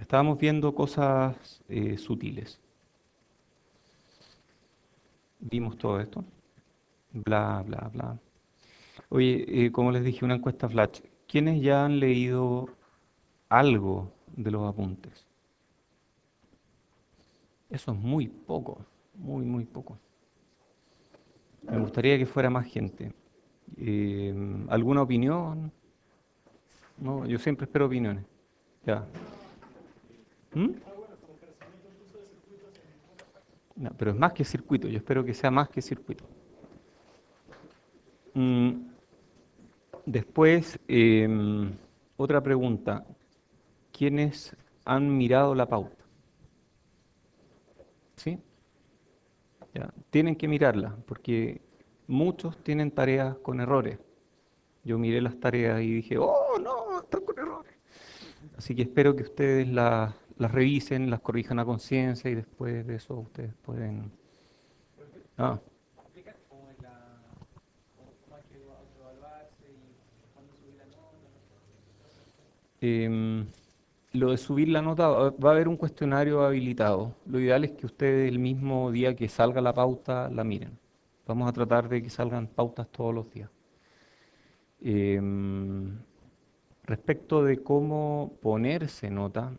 Estábamos viendo cosas sutiles. Vimos todo esto. Bla, bla, bla. Oye, como les dije, una encuesta flash. ¿Quiénes ya han leído algo de los apuntes? Eso es muy poco, muy, muy poco. Me gustaría que fuera más gente. ¿Alguna opinión? No, yo siempre espero opiniones. Ya. ¿Mm? No, pero es más que circuito. Yo espero que sea más que circuito. Mm, Después, otra pregunta. ¿Quiénes han mirado la pauta? ¿Sí? Ya. Tienen que mirarla, porque muchos tienen tareas con errores. Yo miré las tareas y dije, oh, no, están con errores. Así que espero que ustedes las revisen, las corrijan a conciencia y después de eso ustedes pueden... Ah, em, lo de subir la nota, va a haber un cuestionario habilitado. Lo ideal es que ustedes el mismo día que salga la pauta la miren. Vamos a tratar de que salgan pautas todos los días. Em, Respecto de cómo ponerse nota,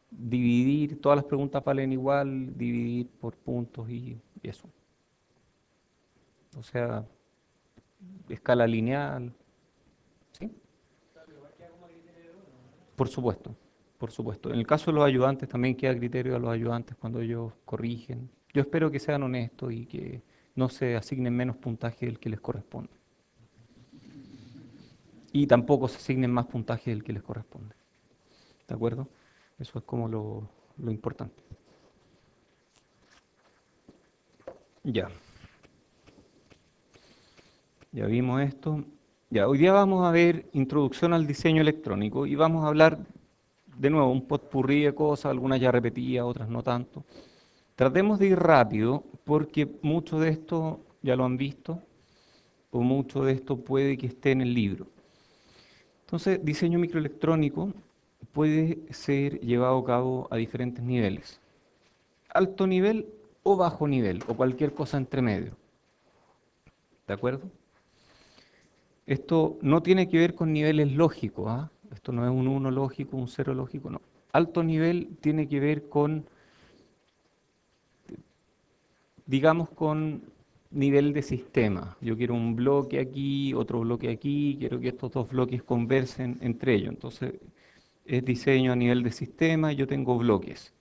dividir, todas las preguntas valen igual, dividir por puntos y eso. O sea, escala lineal, ¿sí? Por supuesto, por supuesto. En el caso de los ayudantes también queda criterio a los ayudantes cuando ellos corrigen. Yo espero que sean honestos y que no se asignen menos puntaje del que les corresponde. Y tampoco se asignen más puntaje del que les corresponde. ¿De acuerdo? Eso es como lo importante. Ya, ya vimos esto. Ya, hoy día vamos a ver introducción al diseño electrónico y vamos a hablar de nuevo un potpurrí de cosas, algunas ya repetidas, otras no tanto. Tratemos de ir rápido porque mucho de esto ya lo han visto o mucho de esto puede que esté en el libro. Entonces, diseño microelectrónico puede ser llevado a cabo a diferentes niveles. Alto nivel o bajo nivel o cualquier cosa entre medio. ¿De acuerdo? Esto no tiene que ver con niveles lógicos, ¿ah? Esto no es un 1 lógico, un 0 lógico, no. Alto nivel tiene que ver con, digamos, con nivel de sistema. Yo quiero un bloque aquí, otro bloque aquí, quiero que estos dos bloques conversen entre ellos. Entonces, es diseño a nivel de sistema, yo tengo bloques.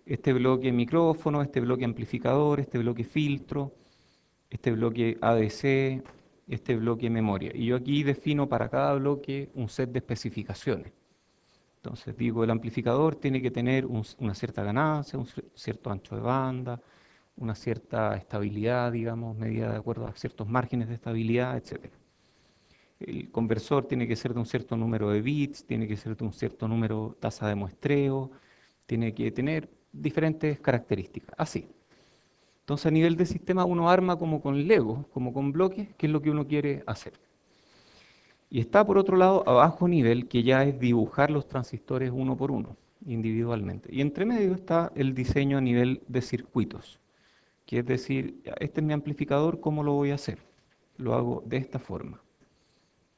Este bloque micrófono, este bloque amplificador, este bloque filtro, este bloque ADC, este bloque memoria. Y yo aquí defino para cada bloque un set de especificaciones. Entonces digo, el amplificador tiene que tener una cierta ganancia, un cierto ancho de banda, una cierta estabilidad, digamos, medida de acuerdo a ciertos márgenes de estabilidad, etcétera. El conversor tiene que ser de un cierto número de bits, tiene que ser de un cierto número tasa de muestreo, tiene que tener diferentes características. Así. Entonces a nivel de sistema uno arma como con Lego, como con bloques, que es lo que uno quiere hacer. Y está por otro lado a bajo nivel, que ya es dibujar los transistores uno por uno, individualmente. Y entre medio está el diseño a nivel de circuitos, que es decir, ya, este es mi amplificador, ¿cómo lo voy a hacer? Lo hago de esta forma,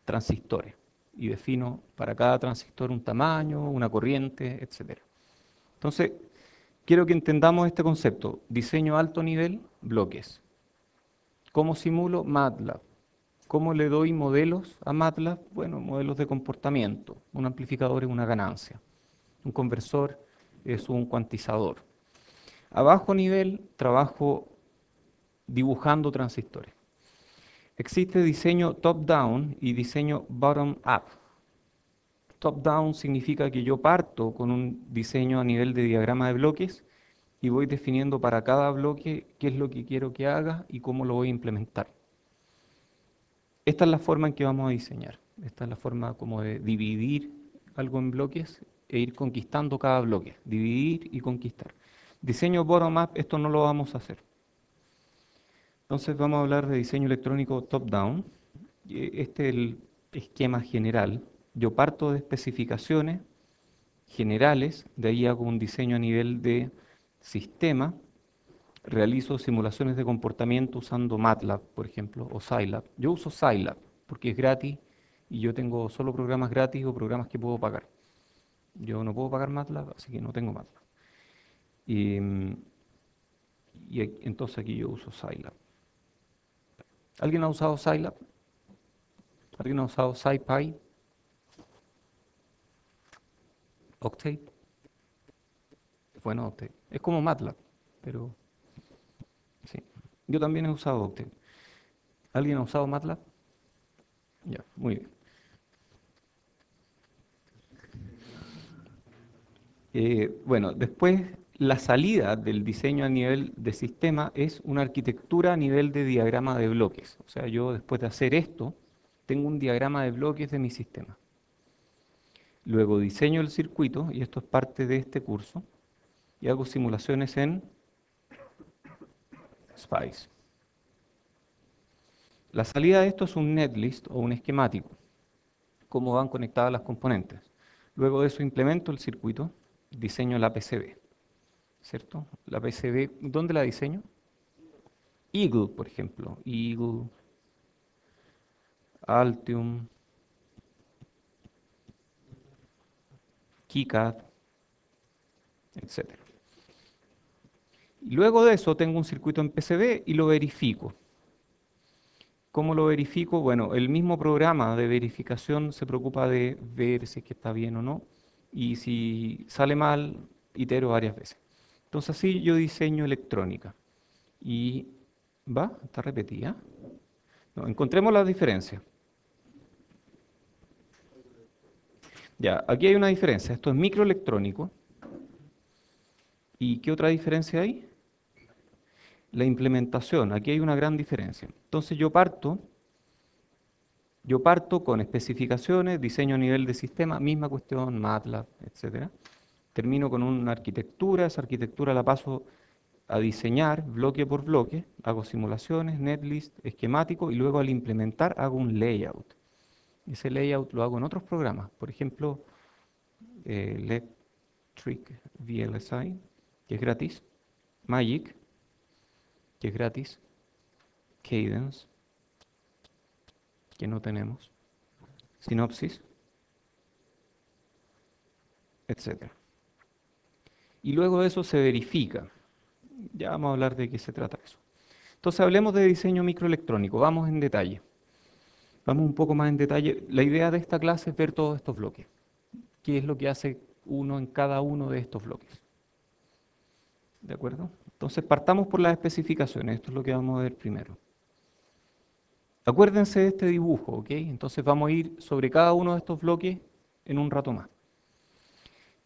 transistores. Y defino para cada transistor un tamaño, una corriente, etc. Entonces, quiero que entendamos este concepto. Diseño alto nivel, bloques. ¿Cómo simulo? MATLAB. ¿Cómo le doy modelos a MATLAB? Bueno, modelos de comportamiento. Un amplificador es una ganancia. Un conversor es un cuantizador. A bajo nivel trabajo dibujando transistores. Existe diseño top-down y diseño bottom-up. Top-down significa que yo parto con un diseño a nivel de diagrama de bloques y voy definiendo para cada bloque qué es lo que quiero que haga y cómo lo voy a implementar. Esta es la forma en que vamos a diseñar. Esta es la forma como de dividir algo en bloques e ir conquistando cada bloque. Dividir y conquistar. Diseño bottom-up, esto no lo vamos a hacer. Entonces vamos a hablar de diseño electrónico top-down. Este es el esquema general. Yo parto de especificaciones generales, de ahí hago un diseño a nivel de sistema, realizo simulaciones de comportamiento usando MATLAB, por ejemplo, o Scilab. Yo uso Scilab porque es gratis y yo tengo solo programas gratis o programas que puedo pagar. Yo no puedo pagar MATLAB, así que no tengo MATLAB. Y, entonces aquí yo uso Scilab. ¿Alguien ha usado Scilab? ¿Alguien ha usado SciPy? Octave. Bueno, Octave. Es como MATLAB, pero sí. Yo también he usado Octave. ¿Alguien ha usado MATLAB? Ya, muy bien. Bueno, después la salida del diseño a nivel de sistema es una arquitectura a nivel de diagrama de bloques. O sea, yo después de hacer esto, tengo un diagrama de bloques de mi sistema. Luego diseño el circuito, y esto es parte de este curso, y hago simulaciones en SPICE. La salida de esto es un netlist o un esquemático, cómo van conectadas las componentes. Luego de eso implemento el circuito, diseño la PCB, ¿cierto? La PCB, ¿dónde la diseño? Eagle, por ejemplo. Eagle, Altium, KiCad, etcétera. Y luego de eso tengo un circuito en PCB y lo verifico. ¿Cómo lo verifico? Bueno, el mismo programa de verificación se preocupa de ver si es que está bien o no. Y si sale mal, itero varias veces. Entonces así yo diseño electrónica. Y va, está repetida. No, encontremos las diferencias. Ya, aquí hay una diferencia. Esto es microelectrónico. ¿Y qué otra diferencia hay? La implementación. Aquí hay una gran diferencia. Entonces yo parto con especificaciones, diseño a nivel de sistema, misma cuestión, MATLAB, etcétera. Termino con una arquitectura, esa arquitectura la paso a diseñar bloque por bloque, hago simulaciones, netlist, esquemático y luego al implementar hago un layout. Ese layout lo hago en otros programas, por ejemplo, Electric VLSI, que es gratis, Magic, que es gratis, Cadence, que no tenemos, Synopsys, etcétera. Y luego de eso se verifica. Ya vamos a hablar de qué se trata eso. Entonces hablemos de diseño microelectrónico, vamos en detalle. Vamos un poco más en detalle. La idea de esta clase es ver todos estos bloques. ¿Qué es lo que hace uno en cada uno de estos bloques? ¿De acuerdo? Entonces partamos por las especificaciones. Esto es lo que vamos a ver primero. Acuérdense de este dibujo, ¿ok? Entonces vamos a ir sobre cada uno de estos bloques en un rato más.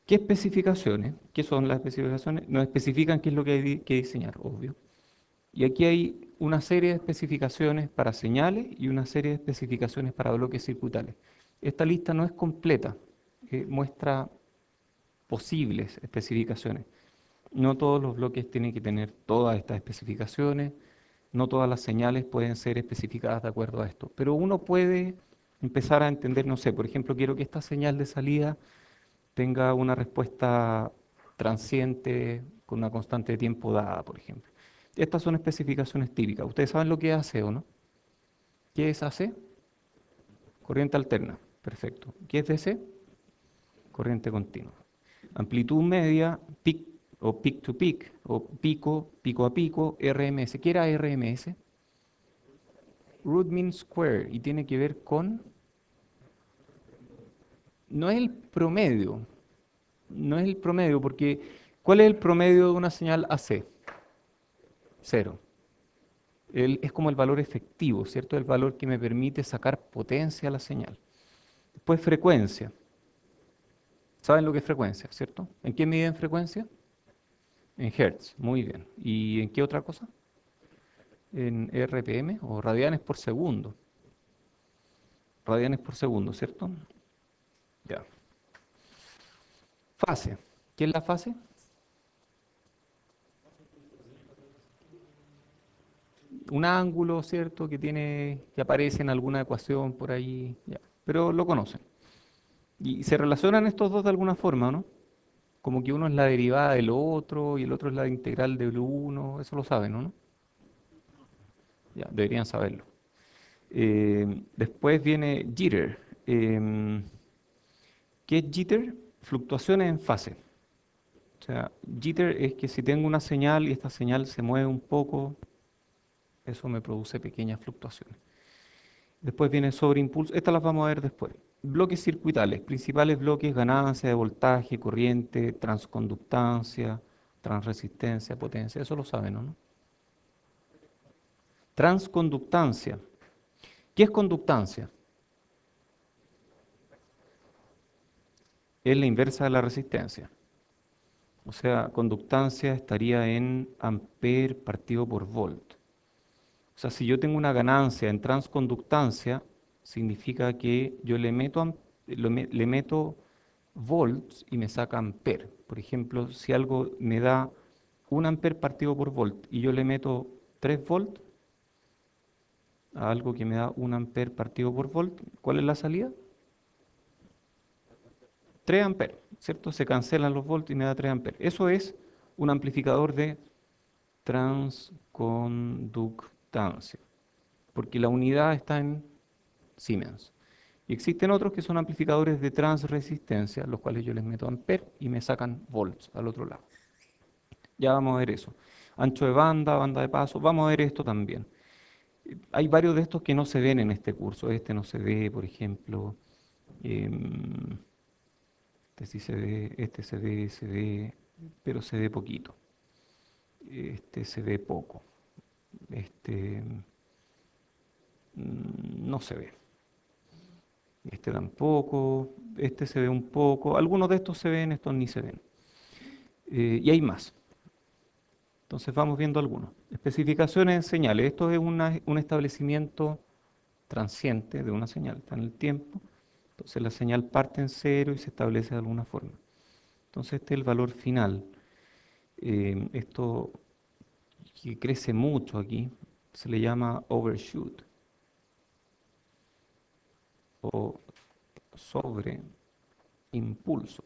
¿Qué especificaciones? ¿Qué son las especificaciones? Nos especifican qué es lo que hay que diseñar, obvio. Y aquí hay una serie de especificaciones para señales y una serie de especificaciones para bloques circuitales. Esta lista no es completa, muestra posibles especificaciones. No todos los bloques tienen que tener todas estas especificaciones, no todas las señales pueden ser especificadas de acuerdo a esto, pero uno puede empezar a entender, no sé, por ejemplo, quiero que esta señal de salida tenga una respuesta transiente con una constante de tiempo dada, por ejemplo. Estas son especificaciones típicas. ¿Ustedes saben lo que es AC o no? ¿Qué es AC? Corriente alterna. Perfecto. ¿Qué es DC? Corriente continua. Amplitud media, peak o peak to peak, o pico, pico a pico, RMS. ¿Qué era RMS? Root mean square, y tiene que ver con, no es el promedio, no es el promedio, porque ¿cuál es el promedio de una señal AC? Cero. Es como el valor efectivo, ¿cierto? El valor que me permite sacar potencia a la señal. Después frecuencia. ¿Saben lo que es frecuencia, cierto? ¿En qué miden frecuencia? En hertz, muy bien. ¿Y en qué otra cosa? En RPM o radianes por segundo. Radianes por segundo, ¿cierto? Ya. Fase. ¿Qué es la fase? Un ángulo, ¿cierto? Que aparece en alguna ecuación por ahí, ya. Pero lo conocen. Y se relacionan estos dos de alguna forma, ¿no? Como que uno es la derivada del otro y el otro es la integral del uno, eso lo saben, ¿no? Ya, deberían saberlo. Después viene jitter. Em, ¿Qué es jitter? Fluctuaciones en fase. O sea, jitter es que si tengo una señal y esta señal se mueve un poco, eso me produce pequeñas fluctuaciones. Después viene sobreimpulso, estas las vamos a ver después. Bloques circuitales, principales bloques, ganancia de voltaje, corriente, transconductancia, transresistencia, potencia, eso lo saben, ¿no? Transconductancia. ¿Qué es conductancia? Es la inversa de la resistencia. O sea, conductancia estaría en amper partido por volt. O sea, si yo tengo una ganancia en transconductancia, significa que yo le meto volts y me saca amper. Por ejemplo, si algo me da 1 amper partido por volt y yo le meto 3 volt a algo que me da 1 amper partido por volt, ¿cuál es la salida? 3 amperes, ¿cierto? Se cancelan los volts y me da 3 amperes. Eso es un amplificador de transconductancia, porque la unidad está en Siemens. Y existen otros que son amplificadores de transresistencia, los cuales yo les meto amper y me sacan volts al otro lado. Ya vamos a ver eso. Ancho de banda, banda de paso, vamos a ver esto también. Hay varios de estos que no se ven en este curso. Este no se ve, por ejemplo. em, este sí se ve, pero se ve poquito. Este se ve poco. Este no se ve. Este tampoco. Este se ve un poco. Algunos de estos se ven, estos ni se ven. Y hay más. Entonces vamos viendo algunos. Especificaciones en señales. Esto es un establecimiento transiente de una señal. Está en el tiempo. Entonces la señal parte en cero y se establece de alguna forma. Entonces este es el valor final. Esto que crece mucho aquí se le llama overshoot o sobreimpulso.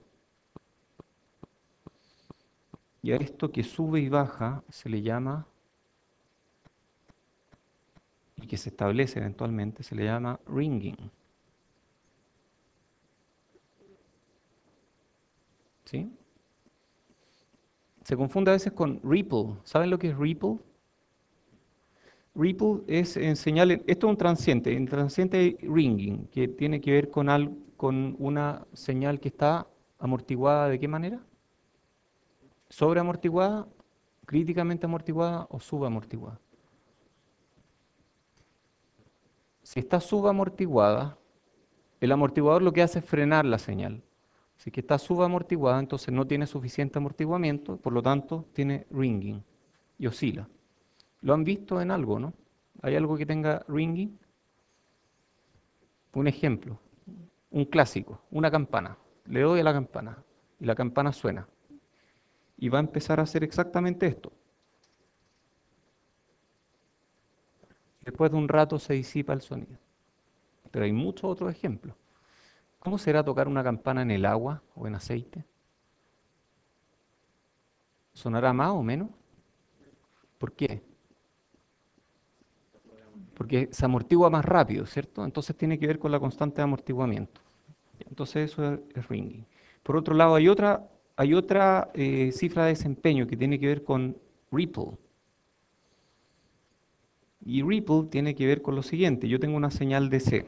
Y a esto que sube y baja se le llama, y que se establece eventualmente, se le llama ringing. ¿Sí? Se confunde a veces con ripple. ¿Saben lo que es ripple? Ripple es en señales, esto es un transiente hay ringing, que tiene que ver con una señal que está amortiguada, ¿de qué manera? Sobreamortiguada, críticamente amortiguada o subamortiguada. Si está subamortiguada, el amortiguador lo que hace es frenar la señal. Si que está subamortiguada, entonces no tiene suficiente amortiguamiento, por lo tanto tiene ringing y oscila. ¿Lo han visto en algo, no? ¿Hay algo que tenga ringing? Un ejemplo, un clásico, una campana. Le doy a la campana y la campana suena. Y va a empezar a hacer exactamente esto. Después de un rato se disipa el sonido. Pero hay muchos otros ejemplos. ¿Cómo será tocar una campana en el agua o en aceite? ¿Sonará más o menos? ¿Por qué? Porque se amortigua más rápido, ¿cierto? Entonces tiene que ver con la constante de amortiguamiento. Entonces eso es ringing. Por otro lado, hay otra cifra de desempeño que tiene que ver con ripple. Y ripple tiene que ver con lo siguiente. Yo tengo una señal DC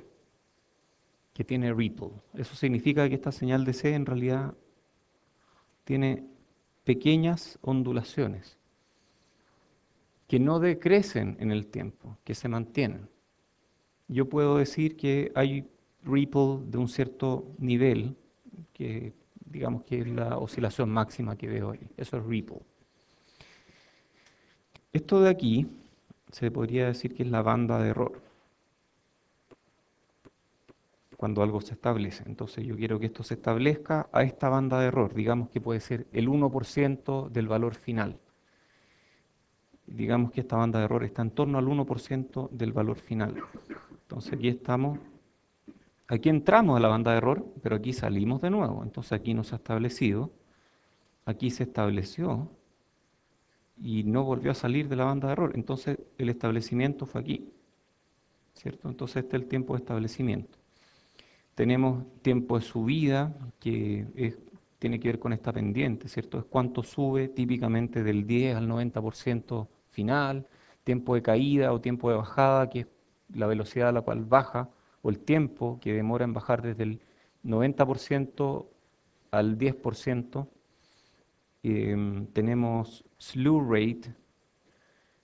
que tiene ripple. Eso significa que esta señal DC en realidad tiene pequeñas ondulaciones que no decrecen en el tiempo, que se mantienen. Yo puedo decir que hay ripple de un cierto nivel, que digamos que es la oscilación máxima que veo ahí. Eso es ripple. Esto de aquí se podría decir que es la banda de error, cuando algo se establece. Entonces yo quiero que esto se establezca a esta banda de error, digamos que puede ser el 1% del valor final. Digamos que esta banda de error está en torno al 1% del valor final. Entonces aquí estamos Aquí entramos a la banda de error, pero aquí salimos de nuevo. Entonces aquí no se ha establecido, aquí se estableció y no volvió a salir de la banda de error. Entonces el establecimiento fue aquí, ¿cierto? Entonces este es el tiempo de establecimiento. Tenemos tiempo de subida, tiene que ver con esta pendiente, ¿cierto? Es cuánto sube típicamente del 10 al 90% final, tiempo de caída o tiempo de bajada, que es la velocidad a la cual baja, o el tiempo que demora en bajar desde el 90% al 10%. Tenemos slew rate,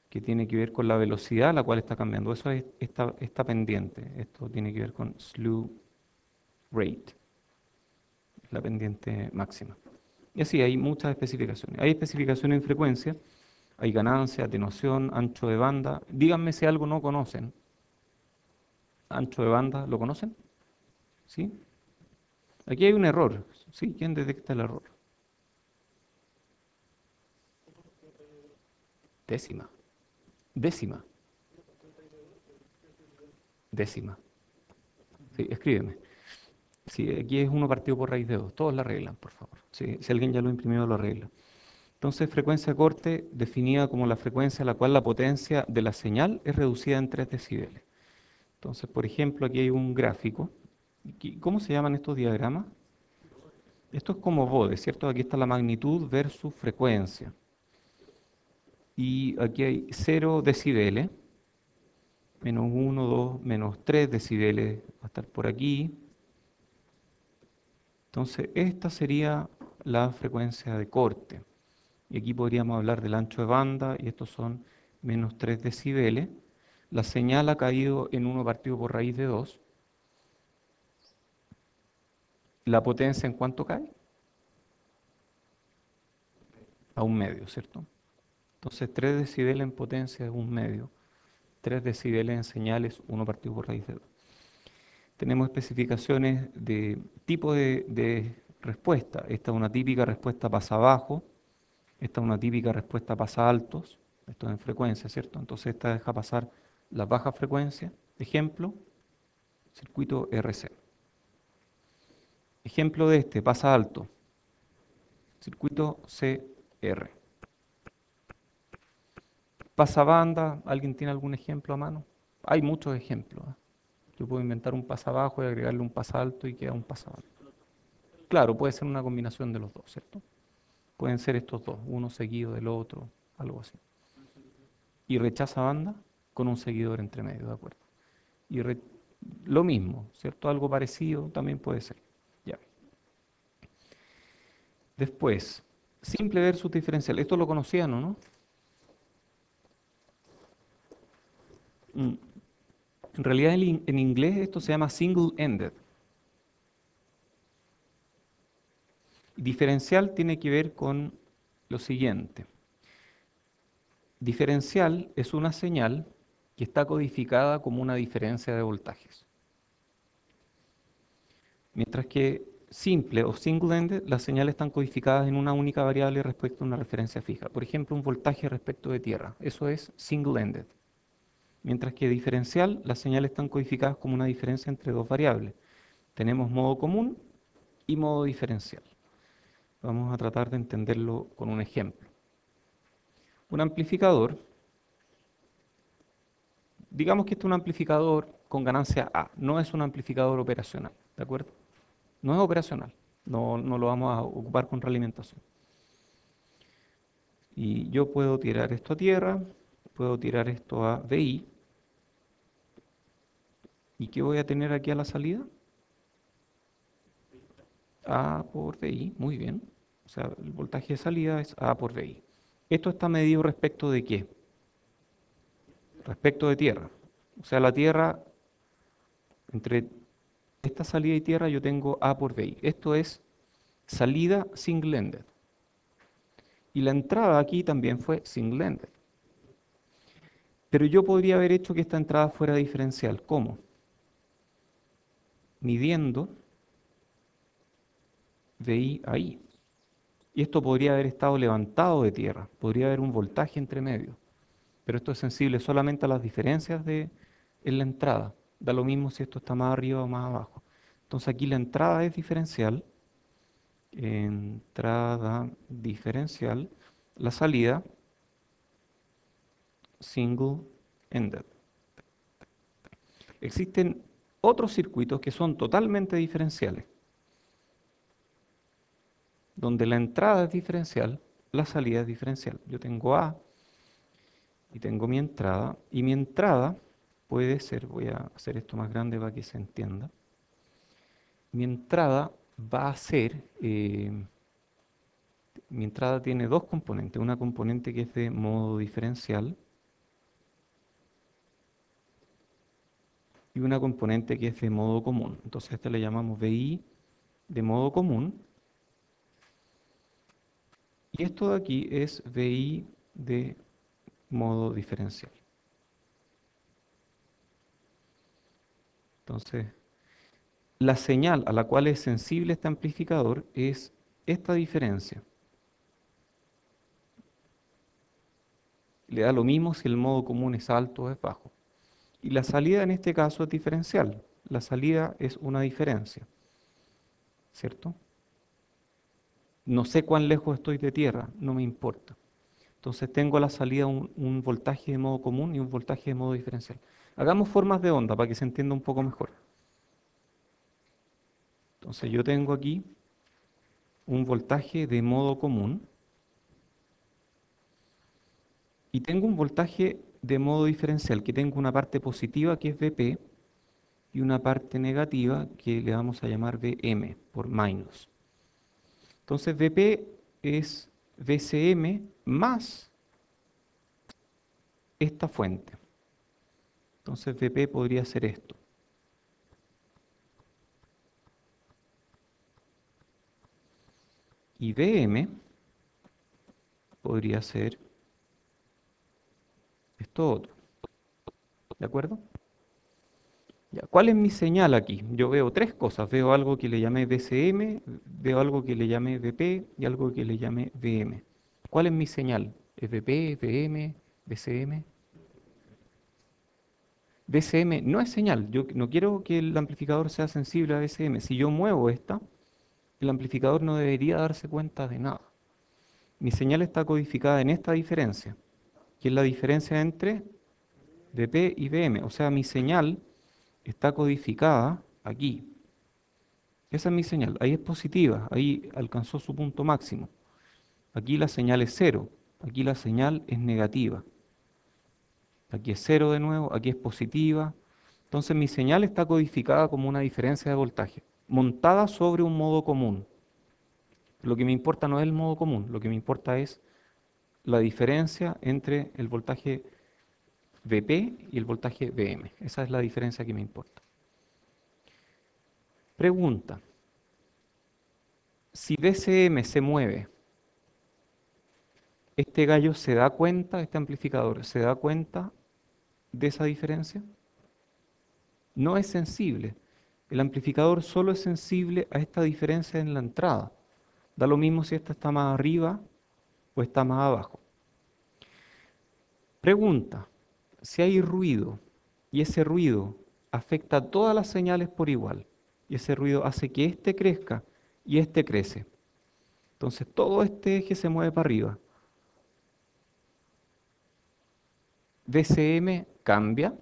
que tiene que ver con la velocidad a la cual está cambiando. Eso es esta pendiente. Esto tiene que ver con slew rate, la pendiente máxima. Y así hay muchas especificaciones. Hay especificaciones en frecuencia, hay ganancia, atenuación, ancho de banda. Díganme si algo no conocen. Ancho de banda, ¿lo conocen? ¿Sí? Aquí hay un error. ¿Sí? ¿Quién detecta el error? Décima. Décima. Décima. Sí, escríbeme. Sí, aquí es uno partido por raíz de 2. Todos la arreglan, por favor. Sí, si alguien ya lo imprimió, lo arregla. Entonces, frecuencia corte definida como la frecuencia a la cual la potencia de la señal es reducida en 3 decibeles. Entonces, por ejemplo, aquí hay un gráfico. ¿Cómo se llaman estos diagramas? Esto es como bode, ¿cierto? Aquí está la magnitud versus frecuencia. Y aquí hay 0 decibeles, menos 1, 2, menos 3 decibeles, va a estar por aquí. Entonces, esta sería la frecuencia de corte. Y aquí podríamos hablar del ancho de banda, y estos son menos 3 decibeles. La señal ha caído en 1 partido por raíz de 2. ¿La potencia en cuánto cae? A 1 medio, ¿cierto? Entonces 3 decibeles en potencia es 1 medio. 3 decibeles en señal es 1 partido por raíz de 2. Tenemos especificaciones de tipo de respuesta. Esta es una típica respuesta pasa bajo. Esta es una típica respuesta pasa altos. Esto es en frecuencia, ¿cierto? Entonces esta deja pasar las bajas frecuencias. Ejemplo, circuito RC. Ejemplo de este, pasa alto, circuito CR. Pasabanda, ¿alguien tiene algún ejemplo a mano? Hay muchos ejemplos. Yo puedo inventar un pasabajo y agregarle un pasalto y queda un pasabajo. Claro, puede ser una combinación de los dos, ¿cierto? Pueden ser estos dos, uno seguido del otro, algo así. Y rechaza banda con un seguidor entre medio, ¿de acuerdo? Y lo mismo, ¿cierto? Algo parecido también puede ser. Ya. Después, simple versus diferencial. Esto lo conocían, ¿o no? Mm, En realidad en inglés esto se llama single-ended. Diferencial tiene que ver con lo siguiente. Diferencial es una señal que está codificada como una diferencia de voltajes. Mientras que simple o single-ended, las señales están codificadas en una única variable respecto a una referencia fija. Por ejemplo, un voltaje respecto de tierra. Eso es single-ended. Mientras que diferencial, las señales están codificadas como una diferencia entre dos variables. Tenemos modo común y modo diferencial. Vamos a tratar de entenderlo con un ejemplo. Un amplificador, digamos que este es un amplificador con ganancia A, no es un amplificador operacional, ¿de acuerdo? No es operacional, no lo vamos a ocupar con realimentación. Y yo puedo tirar esto a tierra, puedo tirar esto a VI. ¿Y qué voy a tener aquí a la salida? A por VI, muy bien. O sea, el voltaje de salida es A por VI. ¿Esto está medido respecto de qué? Respecto de tierra. O sea, la tierra, entre esta salida y tierra yo tengo A por VI. Esto es salida single-ended. Y la entrada aquí también fue single-ended. Pero yo podría haber hecho que esta entrada fuera diferencial. ¿Cómo? Midiendo VI ahí. Y esto podría haber estado levantado de tierra. Podría haber un voltaje entre medio. Pero esto es sensible solamente a las diferencias en la entrada. Da lo mismo si esto está más arriba o más abajo. Entonces aquí la entrada es diferencial, entrada diferencial, la salida single-ended. Existen otros circuitos que son totalmente diferenciales, donde la entrada es diferencial, la salida es diferencial. Yo tengo A y tengo y mi entrada puede ser, voy a hacer esto más grande para que se entienda, mi entrada va a ser, mi entrada tiene dos componentes, una componente que es de modo diferencial y una componente que es de modo común. Entonces a esta le llamamos VI de modo común y esto de aquí es VI de modo diferencial. Entonces, la señal a la cual es sensible este amplificador es esta diferencia. Le da lo mismo si el modo común es alto o es bajo. Y la salida en este caso es diferencial. La salida es una diferencia, ¿cierto? No sé cuán lejos estoy de tierra, no me importa. Entonces tengo a la salida un voltaje de modo común y un voltaje de modo diferencial. Hagamos formas de onda para que se entienda un poco mejor. Entonces yo tengo aquí un voltaje de modo común y tengo un voltaje de modo diferencial, que tengo una parte positiva que es Vp y una parte negativa que le vamos a llamar Vm por minus. Entonces Vp es Vcm más esta fuente. Entonces Vp podría ser esto. Y Vm podría ser esto otro. ¿De acuerdo? Ya, ¿cuál es mi señal aquí? Yo veo tres cosas. Veo algo que le llamé VCM, veo algo que le llamé VP y algo que le llamé VM. ¿Cuál es mi señal? ¿Es VP, VM, VCM? VCM no es señal. Yo no quiero que el amplificador sea sensible a VCM. Si yo muevo esta, el amplificador no debería darse cuenta de nada. Mi señal está codificada en esta diferencia, que es la diferencia entre VP y VM. O sea, mi señal está codificada aquí. Esa es mi señal. Ahí es positiva, ahí alcanzó su punto máximo. Aquí la señal es cero, aquí la señal es negativa. Aquí es cero de nuevo, aquí es positiva. Entonces mi señal está codificada como una diferencia de voltaje, montada sobre un modo común. Lo que me importa no es el modo común, lo que me importa es la diferencia entre el voltaje Vp y el voltaje Vm. Esa es la diferencia que me importa. Pregunta. Si VCM se mueve, ¿este gallo se da cuenta, este amplificador, se da cuenta de esa diferencia? No es sensible. El amplificador solo es sensible a esta diferencia en la entrada. Da lo mismo si esta está más arriba o está más abajo. Pregunta, si hay ruido y ese ruido afecta a todas las señales por igual y ese ruido hace que este crezca y este crece. Entonces todo este eje se mueve para arriba. VCM cambia.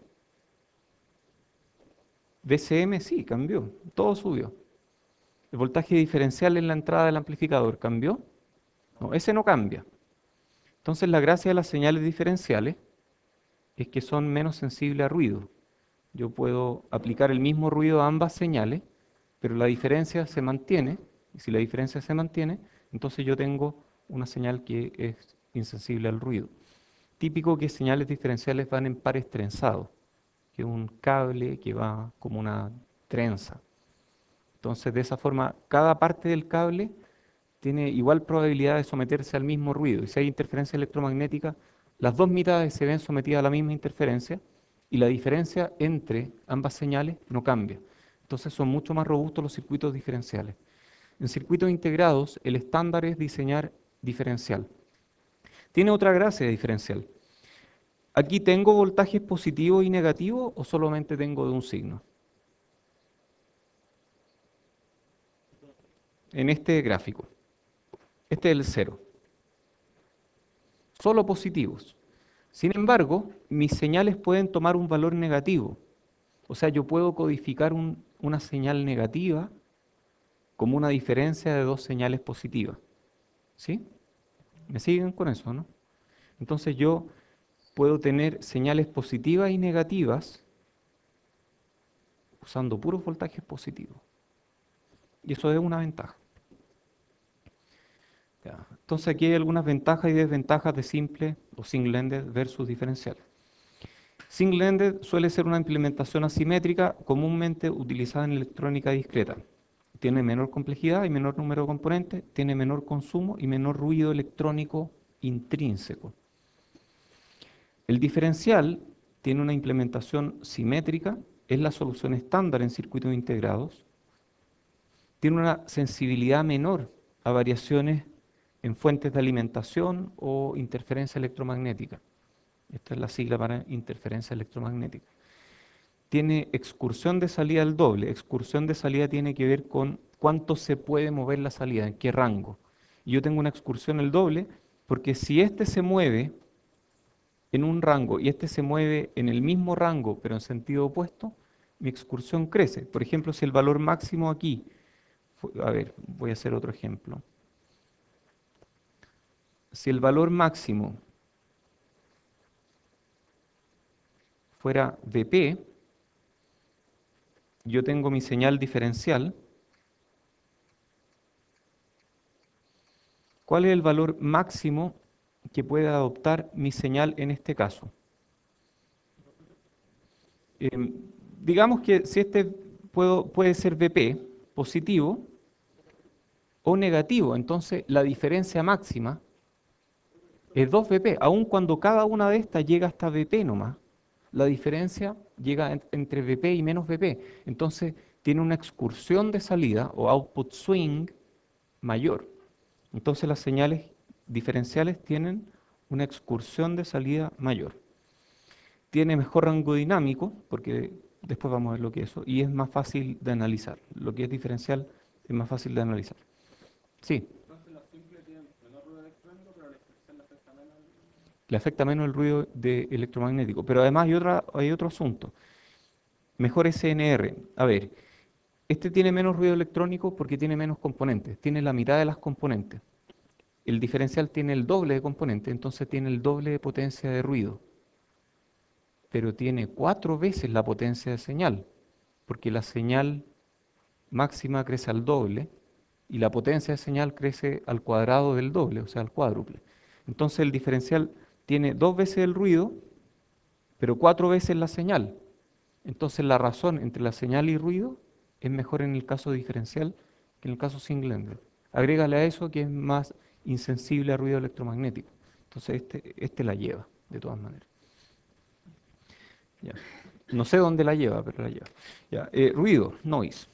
VCM sí, cambió, todo subió. El voltaje diferencial en la entrada del amplificador cambió. No, ese no cambia. Entonces la gracia de las señales diferenciales es que son menos sensibles a ruido. Yo puedo aplicar el mismo ruido a ambas señales, pero la diferencia se mantiene. Y si la diferencia se mantiene, entonces yo tengo una señal que es insensible al ruido. Típico que señales diferenciales van en pares trenzados, que es un cable que va como una trenza. Entonces, de esa forma, cada parte del cable tiene igual probabilidad de someterse al mismo ruido. Y si hay interferencia electromagnética, las dos mitades se ven sometidas a la misma interferencia y la diferencia entre ambas señales no cambia. Entonces son mucho más robustos los circuitos diferenciales. En circuitos integrados, el estándar es diseñar diferencial. Tiene otra gracia diferencial. ¿Aquí tengo voltajes positivos y negativos o solamente tengo de un signo? en este gráfico. Este es el cero. Solo positivos. Sin embargo, mis señales pueden tomar un valor negativo. O sea, yo puedo codificar una señal negativa como una diferencia de dos señales positivas. ¿Sí? ¿Me siguen con eso, no? Entonces yo puedo tener señales positivas y negativas usando puros voltajes positivos. Y eso es una ventaja. Ya. Entonces aquí hay algunas ventajas y desventajas de simple o single-ended versus diferencial. Single-ended suele ser una implementación asimétrica comúnmente utilizada en electrónica discreta. Tiene menor complejidad y menor número de componentes, tiene menor consumo y menor ruido electrónico intrínseco. El diferencial tiene una implementación simétrica, es la solución estándar en circuitos integrados, tiene una sensibilidad menor a variaciones en fuentes de alimentación o interferencia electromagnética. Esta es la sigla para interferencia electromagnética. Tiene excursión de salida al doble. Excursión de salida tiene que ver con cuánto se puede mover la salida, en qué rango. Y yo tengo una excursión al doble porque si este se mueve en un rango y este se mueve en el mismo rango pero en sentido opuesto, mi excursión crece. Por ejemplo, si el valor máximo aquí, a ver, voy a hacer otro ejemplo. Si el valor máximo fuera Vp, yo tengo mi señal diferencial. ¿Cuál es el valor máximo que puede adoptar mi señal en este caso? Em, digamos que si este puede ser Vp positivo o negativo, entonces la diferencia máxima es 2 Vp, aun cuando cada una de estas llega hasta Vp nomás, la diferencia llega entre Vp y menos Vp. Entonces tiene una excursión de salida o output swing mayor. Entonces las señales diferenciales tienen una excursión de salida mayor. Tiene mejor rango dinámico, porque después vamos a ver lo que es eso, y es más fácil de analizar. Lo que es diferencial es más fácil de analizar. Sí, le afecta menos el ruido electromagnético, pero además hay otro asunto. Mejor SNR. A ver, este tiene menos ruido electrónico porque tiene menos componentes, tiene la mitad de las componentes. El diferencial tiene el doble de componentes, entonces tiene el doble de potencia de ruido, pero tiene 4 veces la potencia de señal, porque la señal máxima crece al doble y la potencia de señal crece al cuadrado del doble, o sea, al cuádruple. Entonces el diferencial tiene 2 veces el ruido, pero 4 veces la señal. Entonces la razón entre la señal y ruido es mejor en el caso diferencial que en el caso single-ended. Agrégale a eso que es más insensible a ruido electromagnético. Entonces este la lleva, de todas maneras. Ya. No sé dónde la lleva, pero la lleva. Ya. Ruido, noise.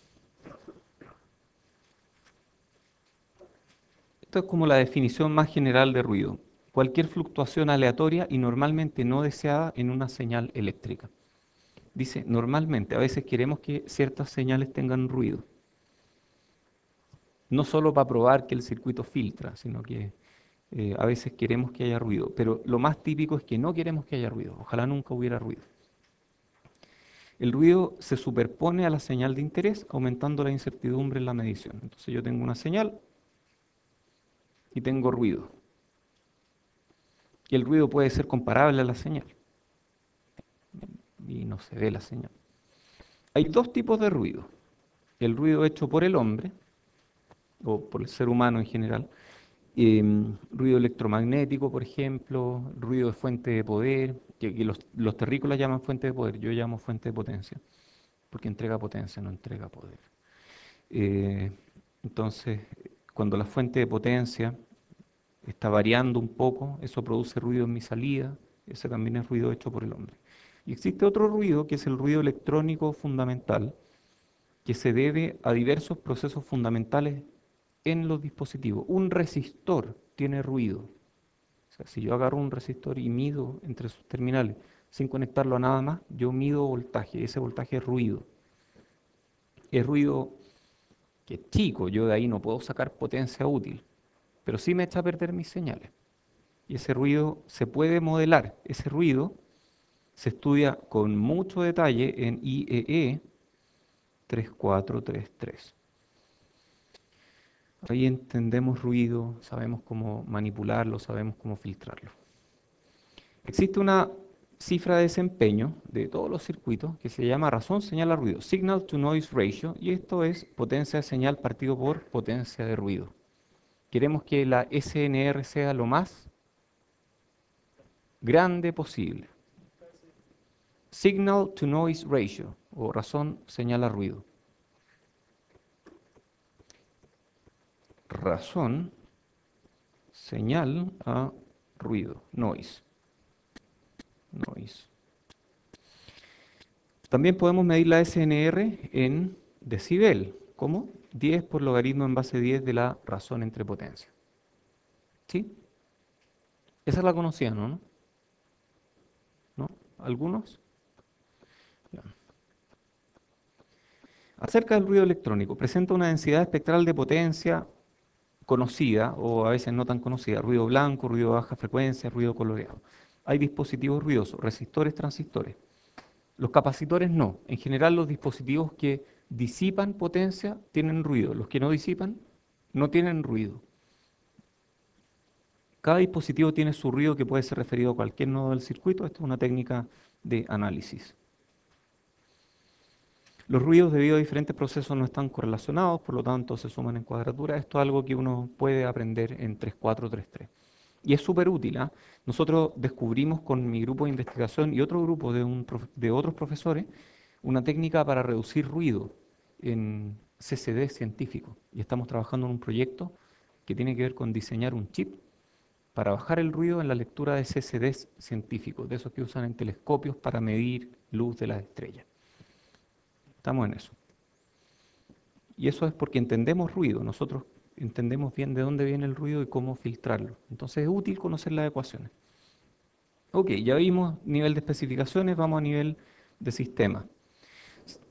Esto es como la definición más general de ruido. Cualquier fluctuación aleatoria y normalmente no deseada en una señal eléctrica. Dice normalmente, a veces queremos que ciertas señales tengan ruido. No solo para probar que el circuito filtra, sino que a veces queremos que haya ruido. Pero lo más típico es que no queremos que haya ruido. Ojalá nunca hubiera ruido. El ruido se superpone a la señal de interés, aumentando la incertidumbre en la medición. Entonces yo tengo una señal y tengo ruido. Y el ruido puede ser comparable a la señal. Y no se ve la señal. Hay dos tipos de ruido. El ruido hecho por el hombre, o por el ser humano en general, ruido electromagnético, por ejemplo, ruido de fuente de poder, que los terrícolas llaman fuente de poder, yo llamo fuente de potencia, porque entrega potencia, no entrega poder. Eh, entonces, cuando la fuente de potencia está variando un poco, eso produce ruido en mi salida, ese también es ruido hecho por el hombre. Y existe otro ruido que es el ruido electrónico fundamental, que se debe a diversos procesos fundamentales en los dispositivos. Un resistor tiene ruido. O sea, si yo agarro un resistor y mido entre sus terminales sin conectarlo a nada más, yo mido voltaje. Ese voltaje es ruido. Es ruido que es chico, yo de ahí no puedo sacar potencia útil, pero sí me echa a perder mis señales. Y ese ruido se puede modelar. Ese ruido se estudia con mucho detalle en IEE 3433. Ahí entendemos ruido, sabemos cómo manipularlo, sabemos cómo filtrarlo. Existe una cifra de desempeño de todos los circuitos que se llama razón señal a ruido, signal to noise ratio, y esto es potencia de señal partido por potencia de ruido. Queremos que la SNR sea lo más grande posible. Signal to noise ratio, o razón señal a ruido. Razón señal a ruido, noise. Noise. También podemos medir la SNR en decibel, como 10 por logaritmo en base 10 de la razón entre potencia. ¿Sí? Esa la conocían, ¿no? ¿No? ¿Algunos? Ya. Acerca del ruido electrónico, presenta una densidad espectral de potencia conocida o a veces no tan conocida, ruido blanco, ruido de baja frecuencia, ruido coloreado. Hay dispositivos ruidosos, resistores, transistores. Los capacitores no. En general los dispositivos que disipan potencia tienen ruido. Los que no disipan no tienen ruido. Cada dispositivo tiene su ruido que puede ser referido a cualquier nodo del circuito. Esta es una técnica de análisis. Los ruidos debido a diferentes procesos no están correlacionados, por lo tanto se suman en cuadratura. Esto es algo que uno puede aprender en 3-4-3-3. Y es súper útil, ¿ah? Nosotros descubrimos con mi grupo de investigación y otro grupo de otros profesores una técnica para reducir ruido en CCD científico. Y estamos trabajando en un proyecto que tiene que ver con diseñar un chip para bajar el ruido en la lectura de CCDs científicos, de esos que usan en telescopios para medir luz de las estrellas. Estamos en eso. Y eso es porque entendemos ruido, nosotros entendemos bien de dónde viene el ruido y cómo filtrarlo. Entonces es útil conocer las ecuaciones. Ok, ya vimos nivel de especificaciones, vamos a nivel de sistema.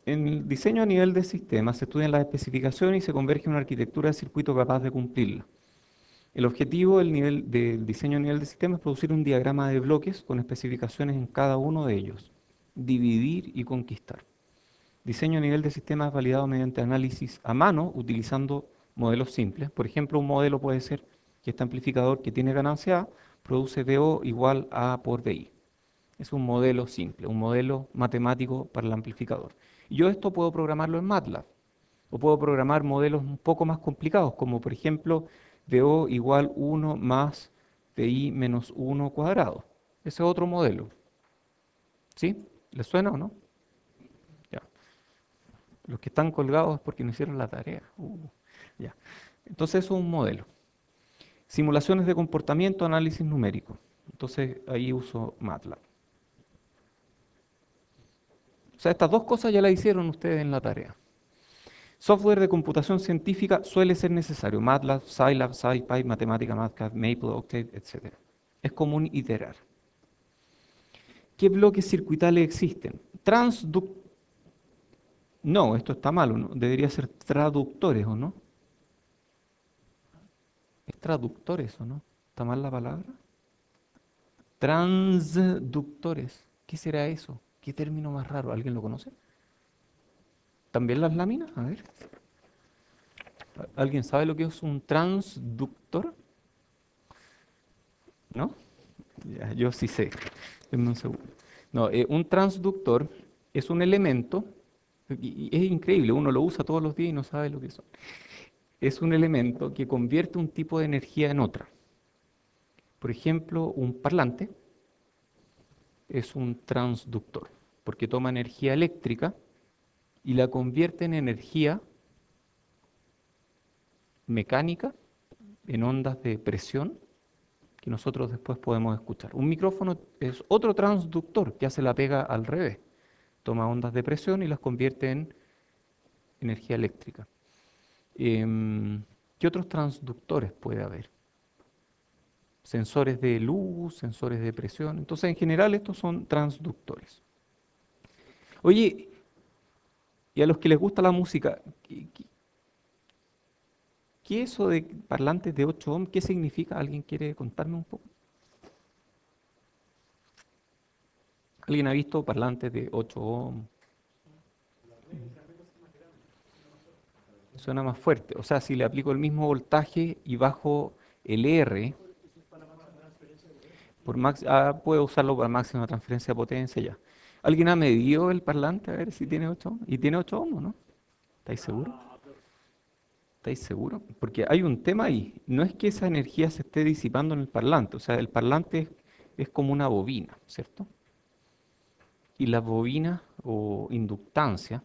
En el diseño a nivel de sistema se estudian las especificaciones y se converge una arquitectura de circuito capaz de cumplirla. El objetivo del diseño a nivel de sistema es producir un diagrama de bloques con especificaciones en cada uno de ellos, dividir y conquistar. Diseño a nivel de sistema es validado mediante análisis a mano utilizando modelos simples. Por ejemplo, un modelo puede ser que este amplificador que tiene ganancia A produce VO igual a A por VI. Es un modelo simple, un modelo matemático para el amplificador. Y yo esto puedo programarlo en MATLAB. O puedo programar modelos un poco más complicados, como por ejemplo VO igual 1 más VI menos 1 cuadrado. Ese es otro modelo. ¿Sí? ¿Les suena o no? Ya. Los que están colgados es porque no hicieron la tarea. Ya. Entonces eso es un modelo. Simulaciones de comportamiento, análisis numérico. Entonces ahí uso MATLAB. O sea, estas dos cosas ya las hicieron ustedes en la tarea. Software de computación científica suele ser necesario. MATLAB, Scilab, SciPy, Matemática, Mathcad, Maple, Octave, etc. Es común iterar. ¿Qué bloques circuitales existen? No, esto está mal, ¿no? Debería ser traductores, ¿o no? ¿Es traductores o no? ¿Está mal la palabra? Transductores. ¿Qué será eso? ¿Qué término más raro? ¿Alguien lo conoce? ¿También las láminas? A ver. ¿Alguien sabe lo que es un transductor? ¿No? Ya, yo sí sé. Denme un segundo. No, un transductor es un elemento, y es increíble, uno lo usa todos los días y no sabe lo que son. Es un elemento que convierte un tipo de energía en otra. Por ejemplo, un parlante es un transductor, porque toma energía eléctrica y la convierte en energía mecánica, en ondas de presión, que nosotros después podemos escuchar. Un micrófono es otro transductor que hace la pega al revés. Toma ondas de presión y las convierte en energía eléctrica. ¿Qué otros transductores puede haber? Sensores de luz, sensores de presión. Entonces, en general, estos son transductores. Oye, y a los que les gusta la música, ¿qué eso de parlantes de 8 ohms? ¿Qué significa? ¿Alguien quiere contarme un poco? ¿Alguien ha visto parlantes de 8 ohms? Suena más fuerte. O sea, si le aplico el mismo voltaje y bajo el R, puedo usarlo para máxima transferencia de potencia ya. ¿Alguien ha medido el parlante a ver si tiene 8 ohms? ¿Y tiene 8 ohms, no? ¿Estáis seguros? ¿Estáis seguros? Porque hay un tema ahí. No es que esa energía se esté disipando en el parlante. O sea, el parlante es como una bobina, ¿cierto? Y las bobinas o inductancia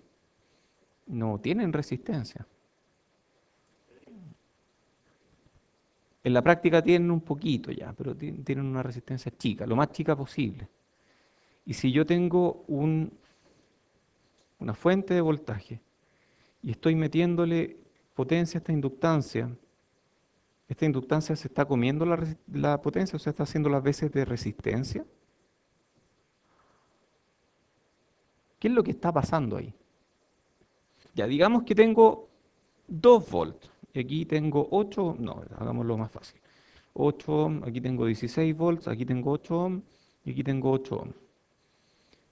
no tienen resistencia. En la práctica tienen un poquito ya, pero tienen una resistencia chica, lo más chica posible. Y si yo tengo una fuente de voltaje y estoy metiéndole potencia a esta inductancia se está comiendo la potencia, o sea, está haciendo las veces de resistencia. ¿Qué es lo que está pasando ahí? Ya, digamos que tengo 2 volts. Y aquí tengo 8, no, hagámoslo más fácil. 8 ohm, aquí tengo 16 volts, aquí tengo 8 ohm y aquí tengo 8 ohm.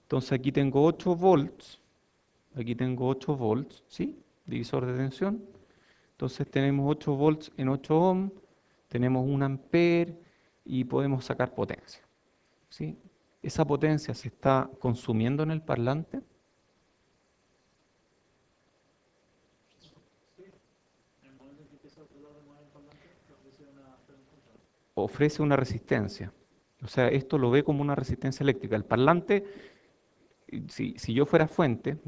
Entonces aquí tengo 8 volts, aquí tengo 8 volts, ¿sí? Divisor de tensión. Entonces tenemos 8 volts en 8 ohm, tenemos 1 ampere y podemos sacar potencia, ¿sí? Esa potencia se está consumiendo en el parlante, ofrece una resistencia. O sea, esto lo ve como una resistencia eléctrica. El parlante, si yo fuera fuente,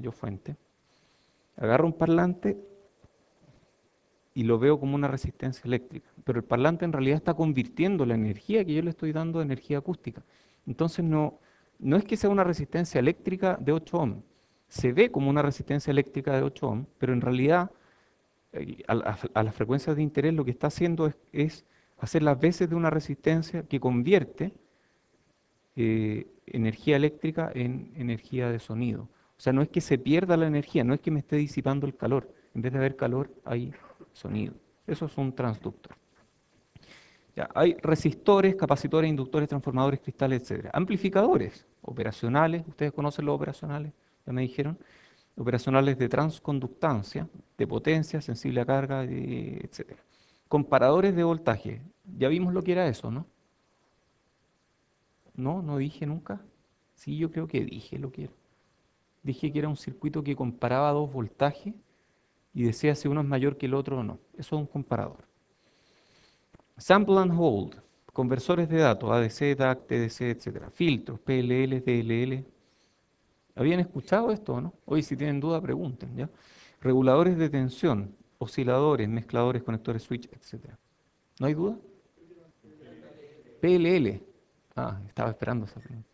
agarro un parlante y lo veo como una resistencia eléctrica. Pero el parlante en realidad está convirtiendo la energía que yo le estoy dando en energía acústica. Entonces no es que sea una resistencia eléctrica de 8 ohms. Se ve como una resistencia eléctrica de 8 ohms, pero en realidad a las frecuencias de interés lo que está haciendo es hacer las veces de una resistencia que convierte energía eléctrica en energía de sonido. O sea, no es que se pierda la energía, no es que me esté disipando el calor. En vez de haber calor, hay sonido. Eso es un transductor. Ya, hay resistores, capacitores, inductores, transformadores, cristales, etcétera. Amplificadores operacionales, ustedes conocen los operacionales, ya me dijeron. Operacionales de transconductancia, de potencia, sensible a carga, etcétera. Comparadores de voltaje. Ya vimos lo que era eso, ¿no? No, no dije nunca. Sí, yo creo que dije lo que era. Dije que era un circuito que comparaba dos voltajes y decía si uno es mayor que el otro o no. Eso es un comparador. Sample and hold, conversores de datos, ADC, DAC, TDC, etcétera. Filtros, PLL, DLL. ¿Habían escuchado esto o no? Hoy si tienen duda pregunten, ¿ya? Reguladores de tensión, osciladores, mezcladores, conectores switch, etcétera. ¿No hay duda? PLL. Ah, estaba esperando esa pregunta.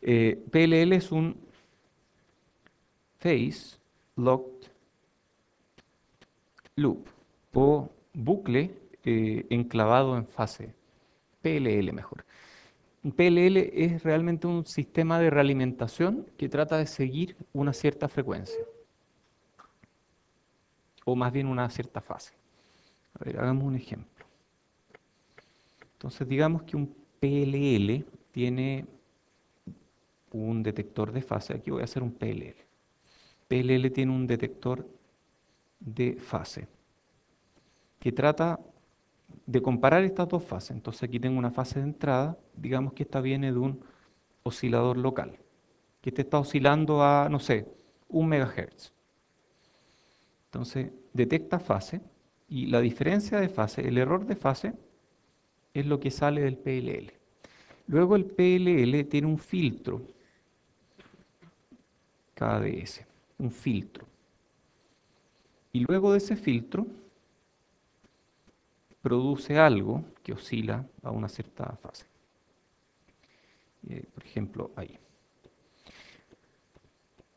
PLL es un Phase Locked Loop o bucle enclavado en fase. PLL mejor. Un PLL es realmente un sistema de realimentación que trata de seguir una cierta frecuencia, o más bien una cierta fase. A ver, hagamos un ejemplo. Entonces, digamos que un PLL tiene un detector de fase. Aquí voy a hacer un PLL. PLL tiene un detector de fase que trata de comparar estas dos fases. Entonces aquí tengo una fase de entrada, digamos que esta viene de un oscilador local, que este está oscilando a, no sé, 1 MHz. Entonces detecta fase y la diferencia de fase, el error de fase, es lo que sale del PLL. Luego el PLL tiene un filtro, KDS, un filtro. Y luego de ese filtro produce algo que oscila a una cierta fase. Por ejemplo, ahí.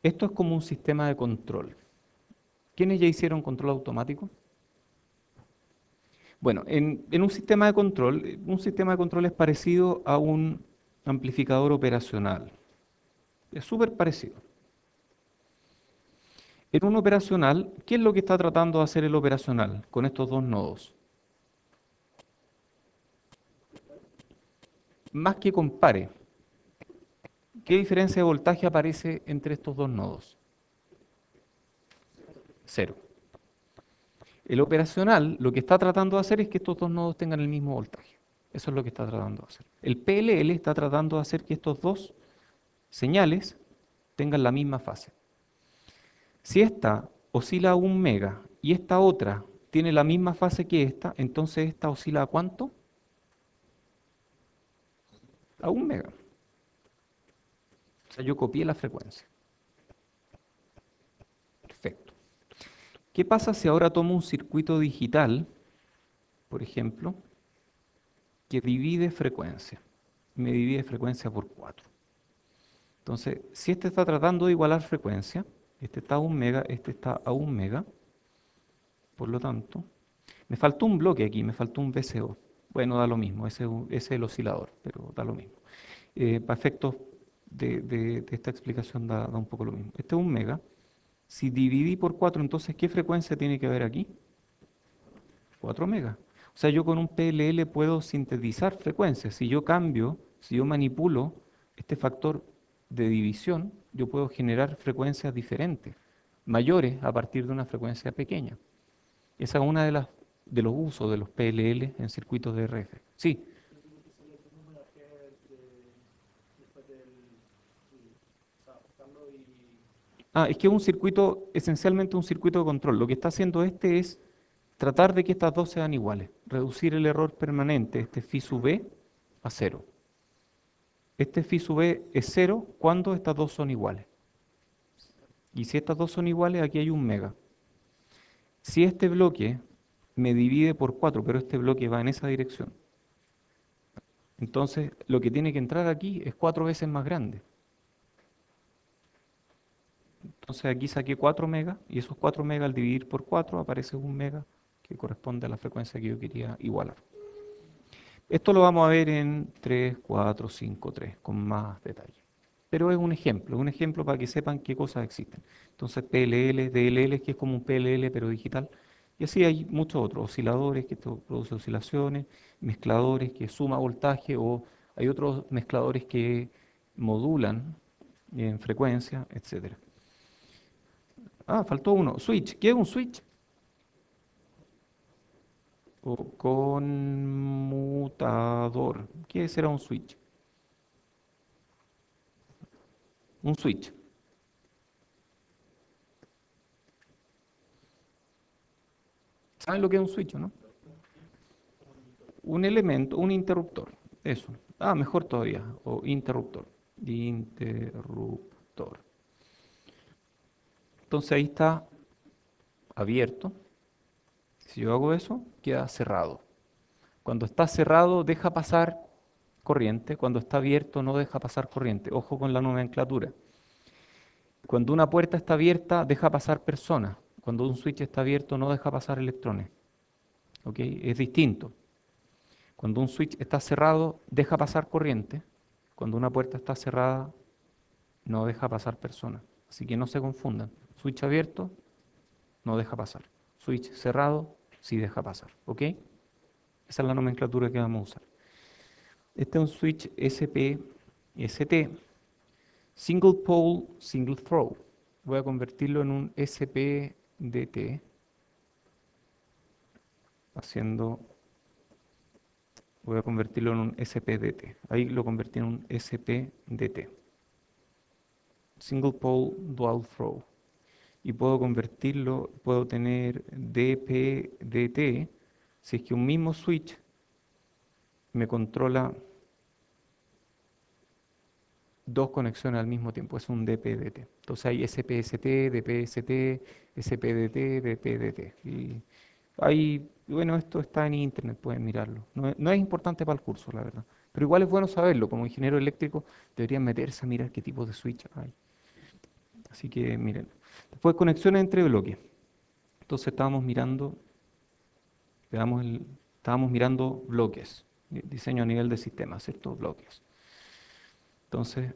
Esto es como un sistema de control. ¿Quiénes ya hicieron control automático? Bueno, en un sistema de control es parecido a un amplificador operacional. Es súper parecido. En un operacional, ¿qué es lo que está tratando de hacer el operacional con estos dos nodos? Más que compare, ¿qué diferencia de voltaje aparece entre estos dos nodos? Cero. El operacional lo que está tratando de hacer es que estos dos nodos tengan el mismo voltaje. Eso es lo que está tratando de hacer. El PLL está tratando de hacer que estos dos señales tengan la misma fase. Si esta oscila a 1 mega y esta otra tiene la misma fase que esta, entonces esta oscila a ¿cuánto? A 1 mega. O sea, yo copié la frecuencia. Perfecto. ¿Qué pasa si ahora tomo un circuito digital, por ejemplo, que divide frecuencia? Me divide frecuencia por 4. Entonces, si este está tratando de igualar frecuencia, este está a 1 mega, este está a 1 mega, por lo tanto, me faltó un bloque aquí, me faltó un VCO. Bueno, da lo mismo, ese es el oscilador, pero da lo mismo. Para efectos de esta explicación da un poco lo mismo. Este es 1 mega. Si dividí por 4, entonces, ¿qué frecuencia tiene que haber aquí? 4 megas. O sea, yo con un PLL puedo sintetizar frecuencias. Si yo cambio, si yo manipulo este factor de división, yo puedo generar frecuencias diferentes, mayores a partir de una frecuencia pequeña. Esa es una de los usos de los PLL en circuitos de RF. Sí. Ah, es que es un circuito, esencialmente un circuito de control. Lo que está haciendo este es tratar de que estas dos sean iguales, reducir el error permanente, este phi sub b, a cero. Este phi sub b es cero cuando estas dos son iguales. Y si estas dos son iguales, aquí hay 1 mega. Si este bloque me divide por 4, pero este bloque va en esa dirección, entonces lo que tiene que entrar aquí es 4 veces más grande. Entonces aquí saqué 4 megas y esos 4 megas al dividir por 4 aparece 1 mega que corresponde a la frecuencia que yo quería igualar. Esto lo vamos a ver en 3, 4, 5, 3, con más detalle. Pero es un ejemplo para que sepan qué cosas existen. Entonces PLL, DLL, que es como un PLL pero digital. Y así hay muchos otros, osciladores, que esto produce oscilaciones, mezcladores, que suma voltaje, o hay otros mezcladores que modulan en frecuencia, etcétera. Ah, faltó uno. Switch. ¿Qué es un switch? O conmutador. ¿Qué será un switch? Un switch. ¿Saben lo que es un switch, no? Un elemento, un interruptor. Eso. Ah, mejor todavía. O interruptor. Interruptor. Entonces ahí está abierto. Si yo hago eso, queda cerrado. Cuando está cerrado, deja pasar corriente. Cuando está abierto, no deja pasar corriente. Ojo con la nomenclatura. Cuando una puerta está abierta, deja pasar personas. Cuando un switch está abierto, no deja pasar electrones. ¿Ok? Es distinto. Cuando un switch está cerrado, deja pasar corriente. Cuando una puerta está cerrada, no deja pasar personas. Así que no se confundan. Switch abierto, no deja pasar. Switch cerrado, sí deja pasar. ¿Ok? Esa es la nomenclatura que vamos a usar. Este es un switch SPST, Single Pole, Single Throw. Voy a convertirlo en un SPDT, haciendo, voy a convertirlo en un SPDT. Ahí lo convertí en un SPDT. Single Pole Dual Throw. Y puedo convertirlo, puedo tener DPDT, si es que un mismo switch me controla dos conexiones al mismo tiempo, es un DPDT. Entonces hay SPST, DPST, SPDT, DPDT. Y hay, bueno, esto está en internet, pueden mirarlo. No es importante para el curso, la verdad. Pero igual es bueno saberlo, como ingeniero eléctrico deberían meterse a mirar qué tipo de switch hay. Así que miren. Después conexiones entre bloques. Entonces estábamos mirando bloques, diseño a nivel de sistema, ¿cierto? Bloques. Entonces,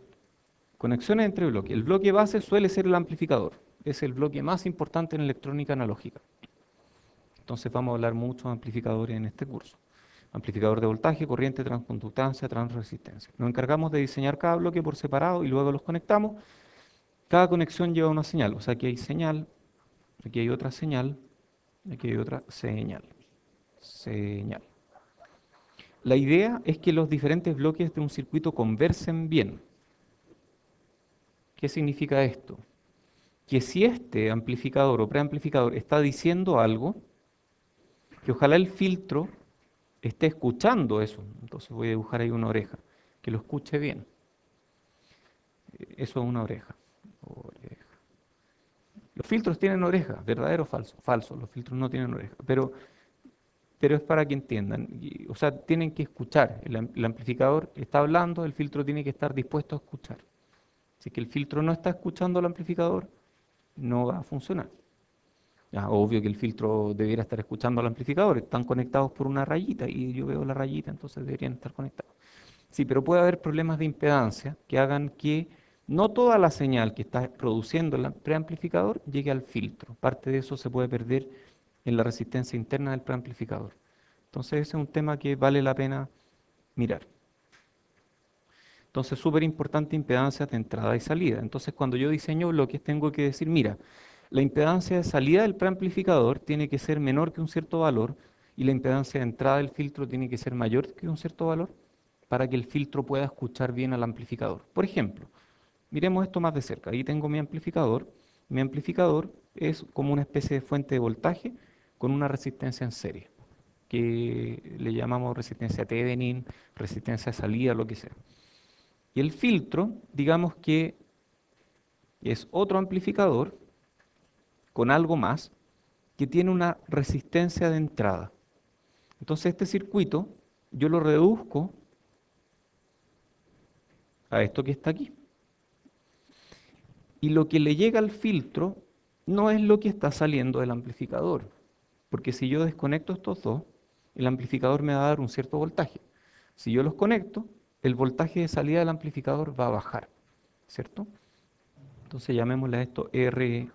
conexiones entre bloques. El bloque base suele ser el amplificador. es el bloque más importante en electrónica analógica. Entonces vamos a hablar mucho de amplificadores en este curso. Amplificador de voltaje, corriente, transconductancia, transresistencia. Nos encargamos de diseñar cada bloque por separado y luego los conectamos. Cada conexión lleva una señal, o sea, aquí hay señal, aquí hay otra señal, aquí hay otra señal. Señal. La idea es que los diferentes bloques de un circuito conversen bien. ¿Qué significa esto? Que si este amplificador o preamplificador está diciendo algo, que ojalá el filtro esté escuchando eso. Entonces voy a dibujar ahí una oreja, que lo escuche bien. Eso es una oreja. Oreja. Los filtros tienen oreja, ¿verdadero o falso? Falso, los filtros no tienen oreja, pero es para que entiendan. O sea, tienen que escuchar. El amplificador está hablando, el filtro tiene que estar dispuesto a escuchar. Si que el filtro no está escuchando al amplificador, no va a funcionar. Ya, obvio que el filtro debiera estar escuchando al amplificador, están conectados por una rayita y yo veo la rayita, entonces deberían estar conectados. Sí, pero puede haber problemas de impedancia que hagan que no toda la señal que está produciendo el preamplificador llegue al filtro. Parte de eso se puede perder en la resistencia interna del preamplificador. Entonces ese es un tema que vale la pena mirar. Entonces, súper importante impedancia de entrada y salida. Entonces, cuando yo diseño bloques, tengo que decir, mira, la impedancia de salida del preamplificador tiene que ser menor que un cierto valor y la impedancia de entrada del filtro tiene que ser mayor que un cierto valor para que el filtro pueda escuchar bien al amplificador. Por ejemplo, miremos esto más de cerca. Ahí tengo mi amplificador. Mi amplificador es como una especie de fuente de voltaje con una resistencia en serie, que le llamamos resistencia Thevenin, resistencia de salida, lo que sea. Y el filtro, digamos que es otro amplificador con algo más que tiene una resistencia de entrada. Entonces este circuito yo lo reduzco a esto que está aquí. Y lo que le llega al filtro no es lo que está saliendo del amplificador. Porque si yo desconecto estos dos, el amplificador me va a dar un cierto voltaje. Si yo los conecto, el voltaje de salida del amplificador va a bajar, ¿cierto? Entonces llamémosle a esto R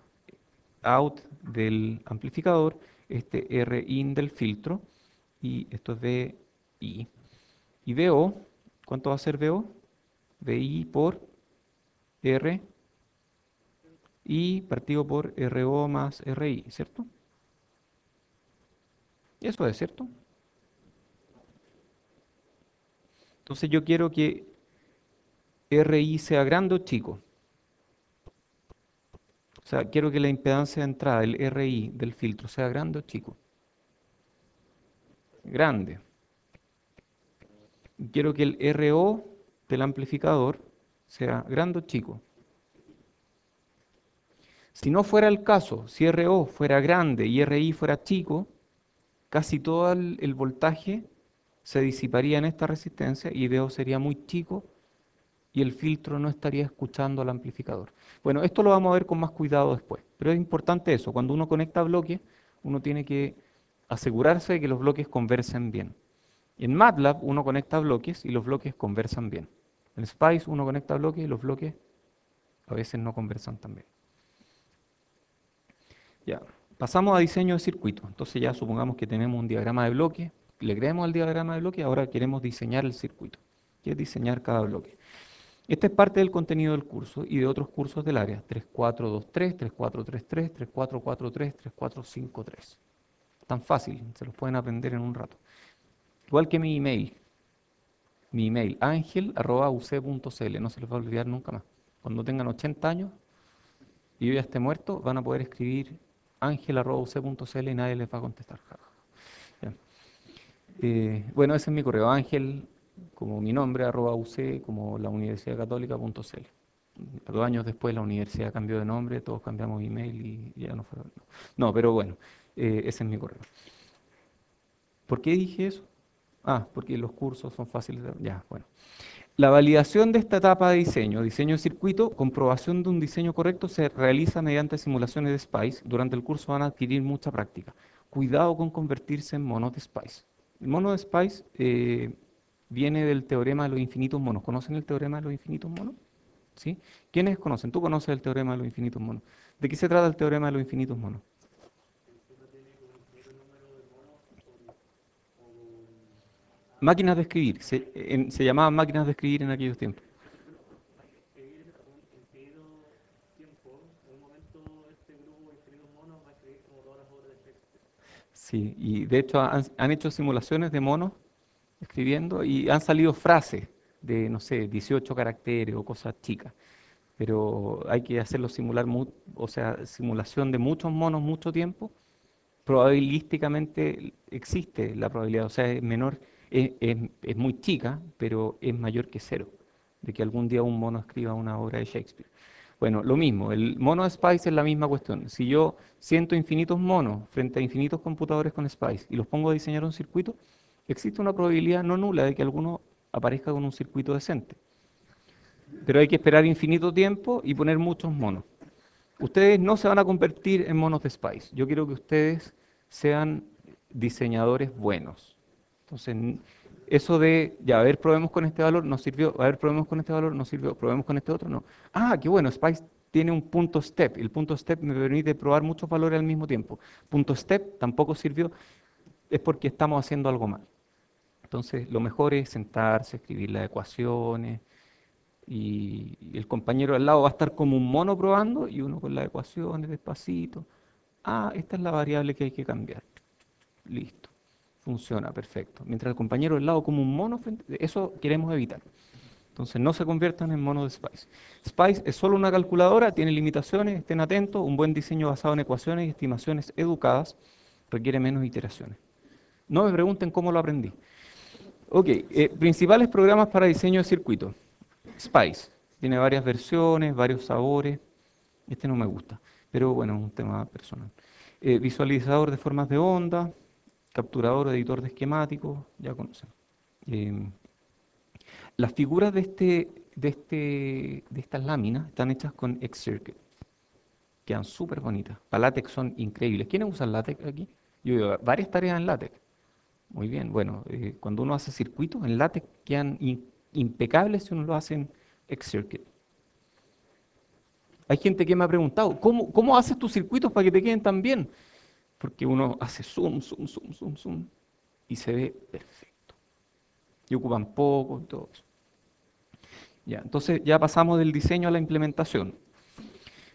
out del amplificador, este R in del filtro, y esto es VI. Y VO, ¿cuánto va a ser VO? VI por R y partido por RO más RI, ¿cierto? Eso es, ¿cierto? Entonces yo quiero que RI sea grande o chico. O sea, quiero que la impedancia de entrada, el RI del filtro, sea grande o chico. Grande. Quiero que el RO del amplificador sea grande o chico. Si no fuera el caso, si RO fuera grande y RI fuera chico, casi todo el voltaje se disiparía en esta resistencia y VO sería muy chico y el filtro no estaría escuchando al amplificador. Bueno, esto lo vamos a ver con más cuidado después, pero es importante eso, cuando uno conecta bloques, uno tiene que asegurarse de que los bloques conversen bien. En MATLAB uno conecta bloques y los bloques conversan bien. En Spice uno conecta bloques y los bloques a veces no conversan tan bien. Ya, pasamos a diseño de circuito. Entonces ya supongamos que tenemos un diagrama de bloque, le creemos al diagrama de bloque, ahora queremos diseñar el circuito, que es diseñar cada bloque. Esta es parte del contenido del curso y de otros cursos del área, 3423, 3433, 3443, 3453. Tan fácil, se los pueden aprender en un rato. Igual que mi email, angel@uc.cl, no se les va a olvidar nunca más. Cuando tengan 80 años y yo ya esté muerto, van a poder escribir angel@uc.cl y nadie les va a contestar. Ya. Bueno, ese es mi correo, ángel, como mi nombre, @uc, como la Universidad Católica.cl. 2 años después la universidad cambió de nombre, todos cambiamos email y ya no fue. No, pero bueno, ese es mi correo. ¿Por qué dije eso? Ah, porque los cursos son fáciles de... Ya, bueno. La validación de esta etapa de diseño, diseño de circuito, comprobación de un diseño correcto se realiza mediante simulaciones de SPICE. Durante el curso van a adquirir mucha práctica. Cuidado con convertirse en monos de SPICE. El mono de SPICE viene del teorema de los infinitos monos. ¿Conocen el teorema de los infinitos monos? ¿Sí? ¿Quiénes conocen? Tú conoces el teorema de los infinitos monos. ¿De qué se trata el teorema de los infinitos monos? Máquinas de escribir. Se llamaban máquinas de escribir en aquellos tiempos. Sí, y de hecho han hecho simulaciones de monos escribiendo y han salido frases de, no sé, 18 caracteres o cosas chicas. Pero hay que hacerlo simular, o sea, simulación de muchos monos mucho tiempo. Probabilísticamente existe la probabilidad, o sea, es menor, es muy chica, pero es mayor que cero, de que algún día un mono escriba una obra de Shakespeare. Bueno, lo mismo, el mono de Spice es la misma cuestión. Si yo siento infinitos monos frente a infinitos computadores con Spice y los pongo a diseñar un circuito, existe una probabilidad no nula de que alguno aparezca con un circuito decente. Pero hay que esperar infinito tiempo y poner muchos monos. Ustedes no se van a convertir en monos de Spice. Yo quiero que ustedes sean diseñadores buenos. Entonces, eso de, ya, a ver, probemos con este valor, no sirvió, a ver, probemos con este valor, no sirvió, probemos con este otro, no. Ah, qué bueno, Spice tiene un punto step. El punto step me permite probar muchos valores al mismo tiempo. Punto step tampoco sirvió, es porque estamos haciendo algo mal. Entonces, lo mejor es sentarse, escribir las ecuaciones, y el compañero al lado va a estar como un mono probando y uno con las ecuaciones despacito. Ah, esta es la variable que hay que cambiar. Listo. Funciona, perfecto. Mientras el compañero al lado como un mono, eso queremos evitar. Entonces no se conviertan en monos de Spice. Spice es solo una calculadora, tiene limitaciones, estén atentos, un buen diseño basado en ecuaciones y estimaciones educadas requiere menos iteraciones. No me pregunten cómo lo aprendí. Ok, principales programas para diseño de circuitos. Spice. Tiene varias versiones, varios sabores. Este no me gusta, pero bueno, es un tema personal. Visualizador de formas de onda, capturador o editor de esquemáticos, ya conocen. Em, las figuras de estas láminas están hechas con Xcircuit. Quedan súper bonitas. Para látex son increíbles. ¿Quiénes usan látex aquí? Yo veo varias tareas en látex. Muy bien, bueno, cuando uno hace circuitos en látex quedan impecables si uno lo hace en Xcircuit. Hay gente que me ha preguntado, ¿cómo haces tus circuitos para que te queden tan bien? Porque uno hace zoom, zoom, zoom, zoom, zoom y se ve perfecto. Y ocupan poco y todo eso. Ya, entonces ya pasamos del diseño a la implementación.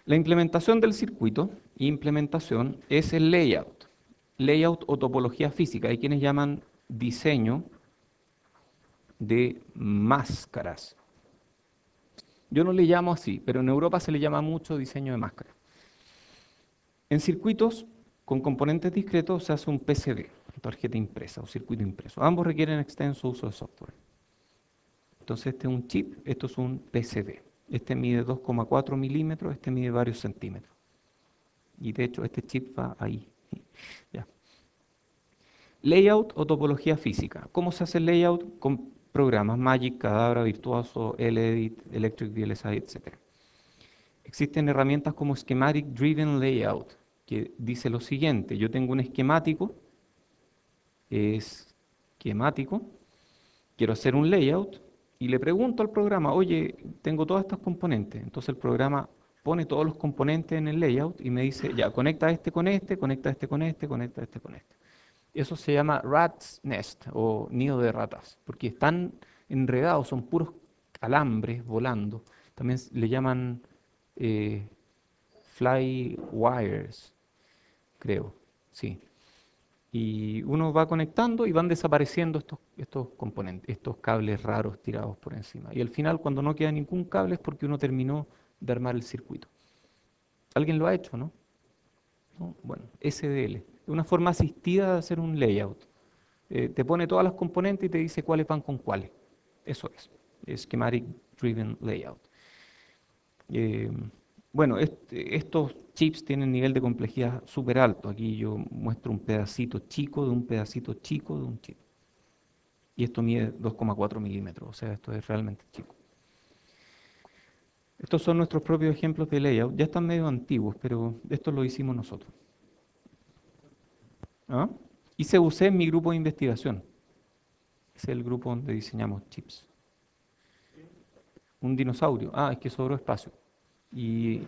La implementación del circuito, implementación, es el layout. Layout o topología física. Hay quienes llaman diseño de máscaras. Yo no le llamo así, pero en Europa se le llama mucho diseño de máscaras. En circuitos con componentes discretos se hace un PCB, tarjeta impresa o circuito impreso. Ambos requieren extenso uso de software. Entonces este es un chip, esto es un PCB. Este mide 2,4 milímetros, este mide varios centímetros. Y de hecho este chip va ahí. Ya. Layout o topología física. ¿Cómo se hace el layout? Con programas Magic, Cadabra, Virtuoso,Ledit, Electric VLSI, etc. Existen herramientas como Schematic Driven Layout, que dice lo siguiente, yo tengo un esquemático, quiero hacer un layout y le pregunto al programa, oye, tengo todas estas componentes. Entonces el programa pone todos los componentes en el layout y me dice, ya, conecta este con este, conecta este con este, conecta este con este. Eso se llama rat's nest o nido de ratas, porque están enredados, son puros alambres volando. También le llaman eh, fly wires, creo, sí. Y uno va conectando y van desapareciendo estos componentes, estos cables raros tirados por encima. Y al final, cuando no queda ningún cable, es porque uno terminó de armar el circuito. ¿Alguien lo ha hecho, no? ¿No? Bueno, SDL. Es una forma asistida de hacer un layout. Te pone todas las componentes y te dice cuáles van con cuáles. Eso es Schematic Driven Layout. Eh, bueno, estos chips tienen nivel de complejidad súper alto. Aquí yo muestro un pedacito chico de un pedacito chico de un chip. Y esto mide 2,4 milímetros, o sea, esto es realmente chico. Estos son nuestros propios ejemplos de layout. Ya están medio antiguos, pero esto lo hicimos nosotros. ¿Ah? ICUC es mi grupo de investigación. Es el grupo donde diseñamos chips. Un dinosaurio. Ah, es que sobró espacio. Y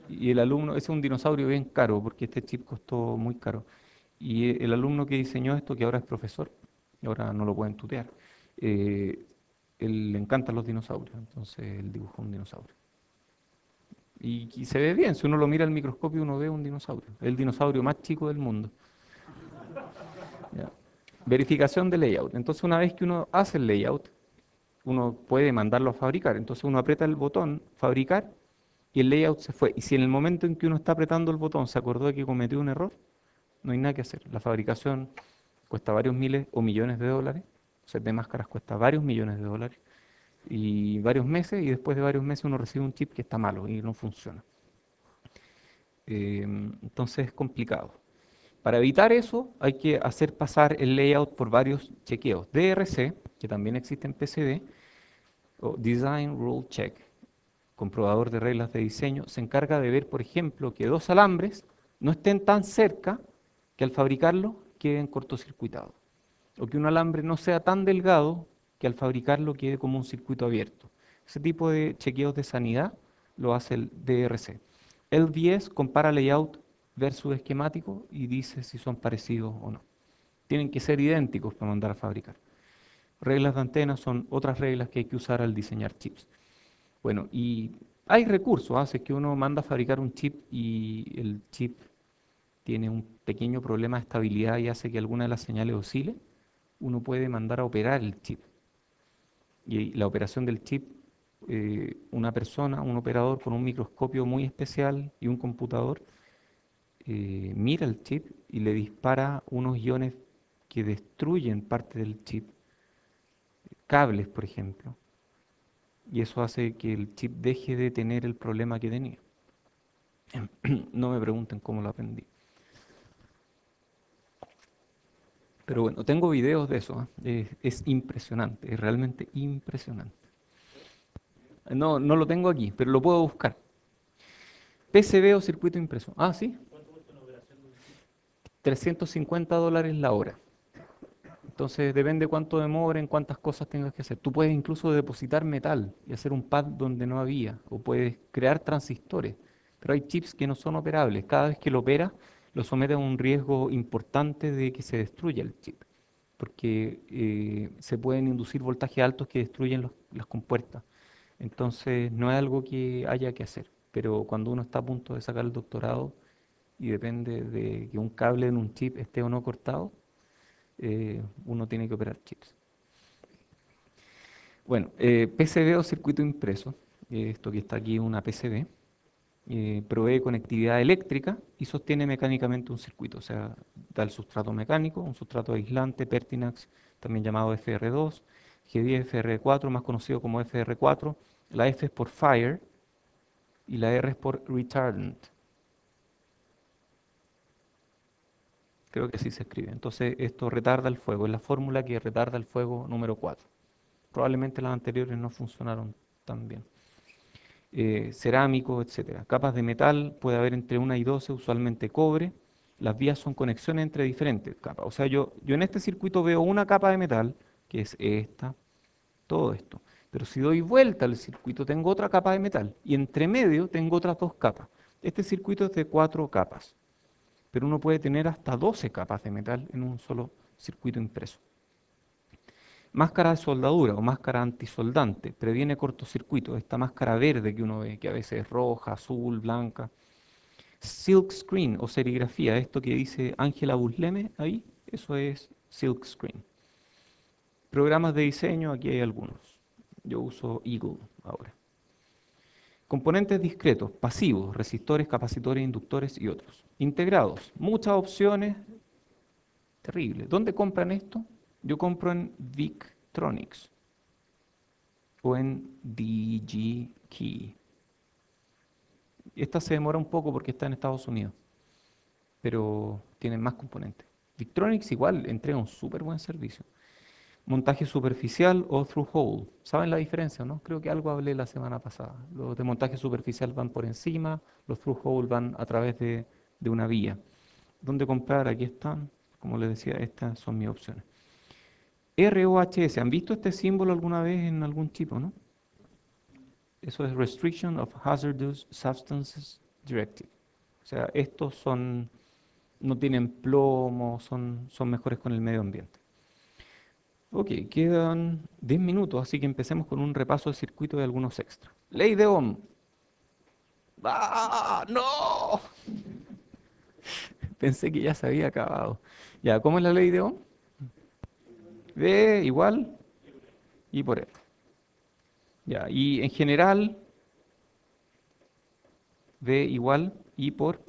Y el alumno, ese es un dinosaurio bien caro, porque este chip costó muy caro. Y el alumno que diseñó esto, que ahora es profesor, y ahora no lo pueden tutear, eh, él le encantan los dinosaurios, entonces él dibujó un dinosaurio. Y se ve bien, si uno lo mira al microscopio uno ve un dinosaurio, el dinosaurio más chico del mundo. ¿Ya? Verificación de layout. Entonces una vez que uno hace el layout, uno puede mandarlo a fabricar. Entonces uno aprieta el botón fabricar y el layout se fue. Y si en el momento en que uno está apretando el botón se acordó de que cometió un error, no hay nada que hacer. La fabricación cuesta varios miles o millones de dólares. O sea, de máscaras cuesta varios millones de dólares y varios meses, y después de varios meses uno recibe un chip que está malo y no funciona. Entonces es complicado. Para evitar eso hay que hacer pasar el layout por varios chequeos. DRC, que también existe en PCB, o Design Rule Check, comprobador de reglas de diseño, se encarga de ver, por ejemplo, que dos alambres no estén tan cerca que al fabricarlo queden cortocircuitados, o que un alambre no sea tan delgado que al fabricarlo quede como un circuito abierto. Ese tipo de chequeos de sanidad lo hace el DRC. El LVS compara layout versus esquemático y dice si son parecidos o no. Tienen que ser idénticos para mandar a fabricar. Reglas de antena son otras reglas que hay que usar al diseñar chips. Bueno, y hay recursos, hace que uno manda a fabricar un chip y el chip tiene un pequeño problema de estabilidad y hace que alguna de las señales oscile. Uno puede mandar a operar el chip. Y la operación del chip, una persona, un operador con un microscopio muy especial y un computador, mira el chip y le dispara unos iones que destruyen parte del chip, cables, por ejemplo, y eso hace que el chip deje de tener el problema que tenía. No me pregunten cómo lo aprendí. Pero bueno, tengo videos de eso, ¿eh? Es impresionante, es realmente impresionante. No, no lo tengo aquí, pero lo puedo buscar. PCB o circuito impreso. Ah, sí, $350 la hora. Entonces depende cuánto demoren, cuántas cosas tengas que hacer. Tú puedes incluso depositar metal y hacer un pad donde no había, o puedes crear transistores, pero hay chips que no son operables. Cada vez que lo operas, lo sometes a un riesgo importante de que se destruya el chip, porque se pueden inducir voltajes altos que destruyen las compuertas. Entonces no es algo que haya que hacer, pero cuando uno está a punto de sacar el doctorado y depende de que un cable en un chip esté o no cortado, uno tiene que operar chips. Bueno, PCB o circuito impreso, esto que está aquí es una PCB, provee conectividad eléctrica y sostiene mecánicamente un circuito, o sea, da el sustrato mecánico, un sustrato aislante, Pertinax, también llamado FR2, G10, FR4, más conocido como FR4, la F es por fire y la R es por retardant. Creo que así se escribe. Entonces, esto retarda el fuego, es la fórmula que retarda el fuego número 4. Probablemente las anteriores no funcionaron tan bien. Cerámico, etcétera. Capas de metal, puede haber entre 1 y 12, usualmente cobre. Las vías son conexiones entre diferentes capas. O sea, yo en este circuito veo una capa de metal, que es esta, todo esto. Pero si doy vuelta al circuito, tengo otra capa de metal. Y entre medio tengo otras dos capas. Este circuito es de 4 capas. Pero uno puede tener hasta 12 capas de metal en un solo circuito impreso. Máscara de soldadura o máscara antisoldante, previene cortocircuito, esta máscara verde que uno ve, que a veces es roja, azul, blanca. Silk screen o serigrafía, esto que dice Ángela Busleme ahí, eso es silk screen. Programas de diseño, aquí hay algunos. Yo uso Eagle ahora. Componentes discretos, pasivos, resistores, capacitores, inductores y otros. Integrados, muchas opciones, terrible. ¿Dónde compran esto? Yo compro en Victronics o en DigiKey. Esta se demora un poco porque está en Estados Unidos, pero tienen más componentes. Victronics igual entrega un súper buen servicio. Montaje superficial o through-hole. ¿Saben la diferencia, no? Creo que algo hablé la semana pasada. Los de montaje superficial van por encima, los through-hole van a través de una vía. ¿Dónde comprar? Aquí están. Como les decía, estas son mis opciones. ROHS, ¿han visto este símbolo alguna vez en algún tipo, no? Eso es Restriction of Hazardous Substances directive. O sea, estos son, no tienen plomo, son mejores con el medio ambiente. Ok, quedan 10 minutos, así que empecemos con un repaso de circuito y algunos extras. Ley de Ohm. ¡Ah! ¡No! Pensé que ya se había acabado. Ya, ¿cómo es la ley de Ohm? V igual I por F. Ya, y en general, V igual I por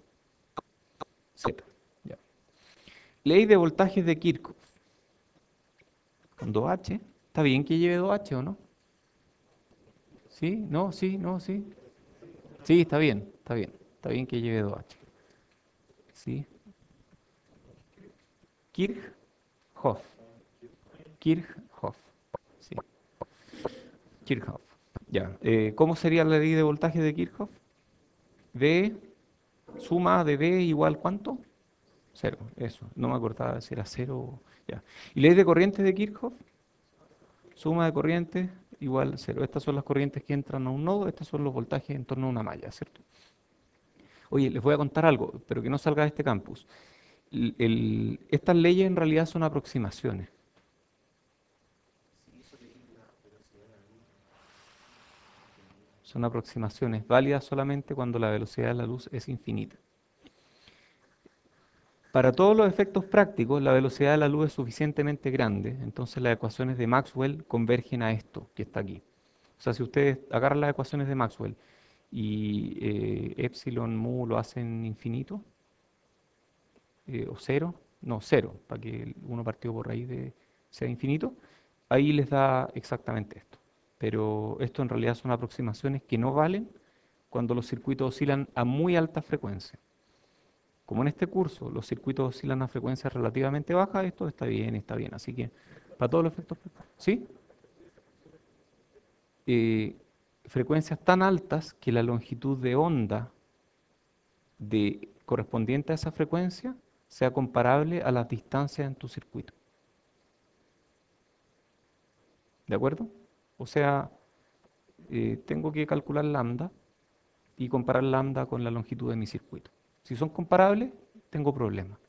Z. Ya. Ley de voltajes de Kirchhoff. Con 2H. ¿Está bien que lleve 2H o no? ¿Sí? ¿No? ¿Sí? ¿No? ¿Sí? Sí, está bien, está bien. Está bien que lleve 2H. ¿Sí? Kirchhoff. Kirchhoff. Sí, Kirchhoff. Ya. ¿Cómo sería la ley de voltaje de Kirchhoff? V, suma de V igual ¿cuánto? Cero, eso. No me acordaba si era cero. Ya. ¿Y ley de corriente de Kirchhoff? Suma de corrientes igual cero. Estas son las corrientes que entran a un nodo, estos son los voltajes en torno a una malla, ¿cierto? Oye, les voy a contar algo, pero que no salga de este campus. Estas leyes en realidad son aproximaciones. Son aproximaciones válidas solamente cuando la velocidad de la luz es infinita. Para todos los efectos prácticos, la velocidad de la luz es suficientemente grande, entonces las ecuaciones de Maxwell convergen a esto que está aquí. O sea, si ustedes agarran las ecuaciones de Maxwell y epsilon, mu lo hacen infinito, o cero, no, cero, para que el 1 partido por raíz de sea infinito, ahí les da exactamente esto. Pero esto en realidad son aproximaciones que no valen cuando los circuitos oscilan a muy alta frecuencia. Como en este curso los circuitos oscilan a frecuencias relativamente bajas, esto está bien, está bien. Así que para todos los efectos, ¿sí? Eh, Frecuencias tan altas que la longitud de onda correspondiente a esa frecuencia sea comparable a las distancias en tu circuito. ¿De acuerdo? O sea, tengo que calcular lambda y comparar lambda con la longitud de mi circuito. Si son comparables, tengo problemas.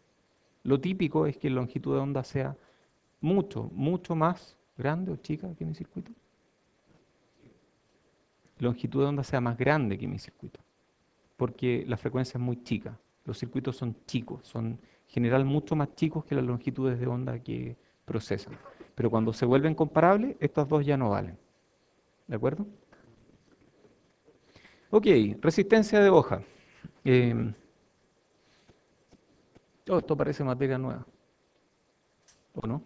Lo típico es que la longitud de onda sea mucho, mucho más grande o chica que mi circuito. Longitud de onda sea más grande que mi circuito, porque la frecuencia es muy chica. Los circuitos son chicos, son en general mucho más chicos que las longitudes de onda que procesan. Pero cuando se vuelven comparables, estas dos ya no valen. ¿De acuerdo? Ok, resistencia de hoja. Em, esto parece materia nueva, ¿o no?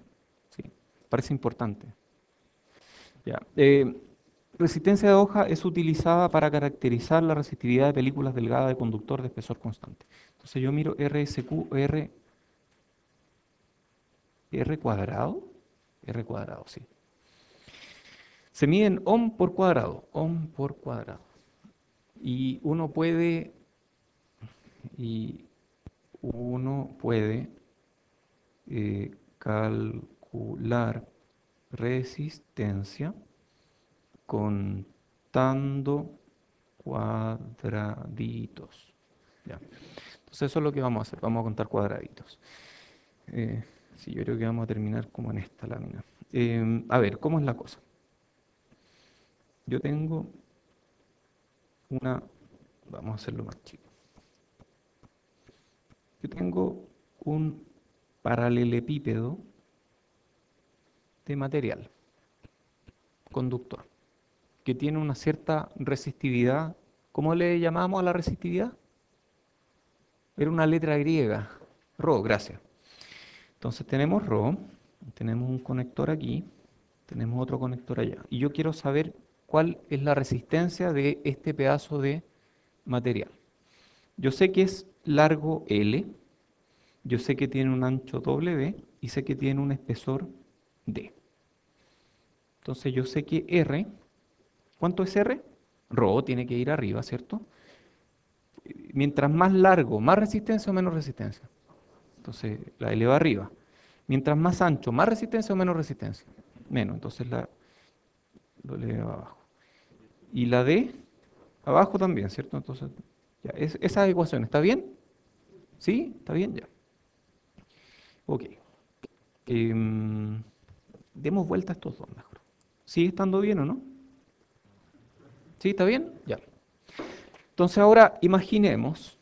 Sí, parece importante. Ya. Resistencia de hoja es utilizada para caracterizar la resistividad de películas delgadas de conductor de espesor constante. Entonces yo miro RSQ, R cuadrado, R cuadrado, sí. Se mide en ohm por cuadrado. Y uno puede, y uno puede calcular resistencia contando cuadraditos. Ya. Entonces eso es lo que vamos a hacer, vamos a contar cuadraditos. Sí, yo creo que vamos a terminar como en esta lámina. A ver, ¿cómo es la cosa? Yo tengo una, vamos a hacerlo más chico. Yo tengo un paralelepípedo de material conductor que tiene una cierta resistividad. ¿Cómo le llamamos a la resistividad? Era una letra griega. Rho, gracias. Entonces tenemos Rho, tenemos un conector aquí, tenemos otro conector allá. Y yo quiero saber cuál es la resistencia de este pedazo de material. Yo sé que es largo L, yo sé que tiene un ancho W y sé que tiene un espesor D. Entonces yo sé que R, ¿cuánto es R? Rho tiene que ir arriba, ¿cierto? Mientras más largo, más resistencia o menos resistencia. Entonces la L va arriba. Mientras más ancho, más resistencia o menos resistencia. Menos, entonces lo L va abajo. Y la D, abajo también, ¿cierto? Entonces Ya, esa ecuación, ¿está bien? ¿Sí? ¿Está bien? Ya. Ok. Em, demos vuelta a estos dos mejor. ¿Sigue estando bien o no? ¿Sí? ¿Está bien? Ya. Entonces ahora imaginemos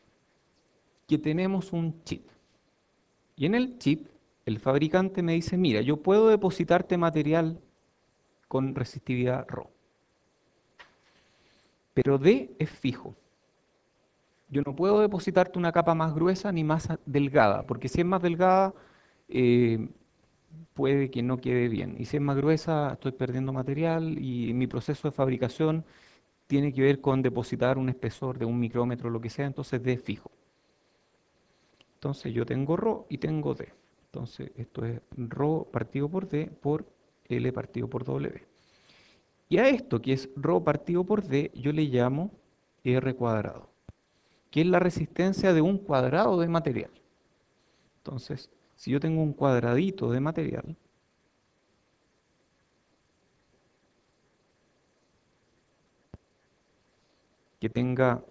que tenemos un chip. Y en el chip, el fabricante me dice, mira, yo puedo depositarte material con resistividad Rho, pero D es fijo. Yo no puedo depositarte una capa más gruesa ni más delgada, porque si es más delgada, eh, puede que no quede bien. Y si es más gruesa, estoy perdiendo material y mi proceso de fabricación tiene que ver con depositar un espesor de 1 micrómetro, lo que sea, entonces D es fijo. Entonces yo tengo Rho y tengo D. Entonces esto es Rho partido por D por L partido por W. Y a esto, que es Rho partido por D, yo le llamo R cuadrado, que es la resistencia de un cuadrado de material. Entonces, si yo tengo un cuadradito de material, que tenga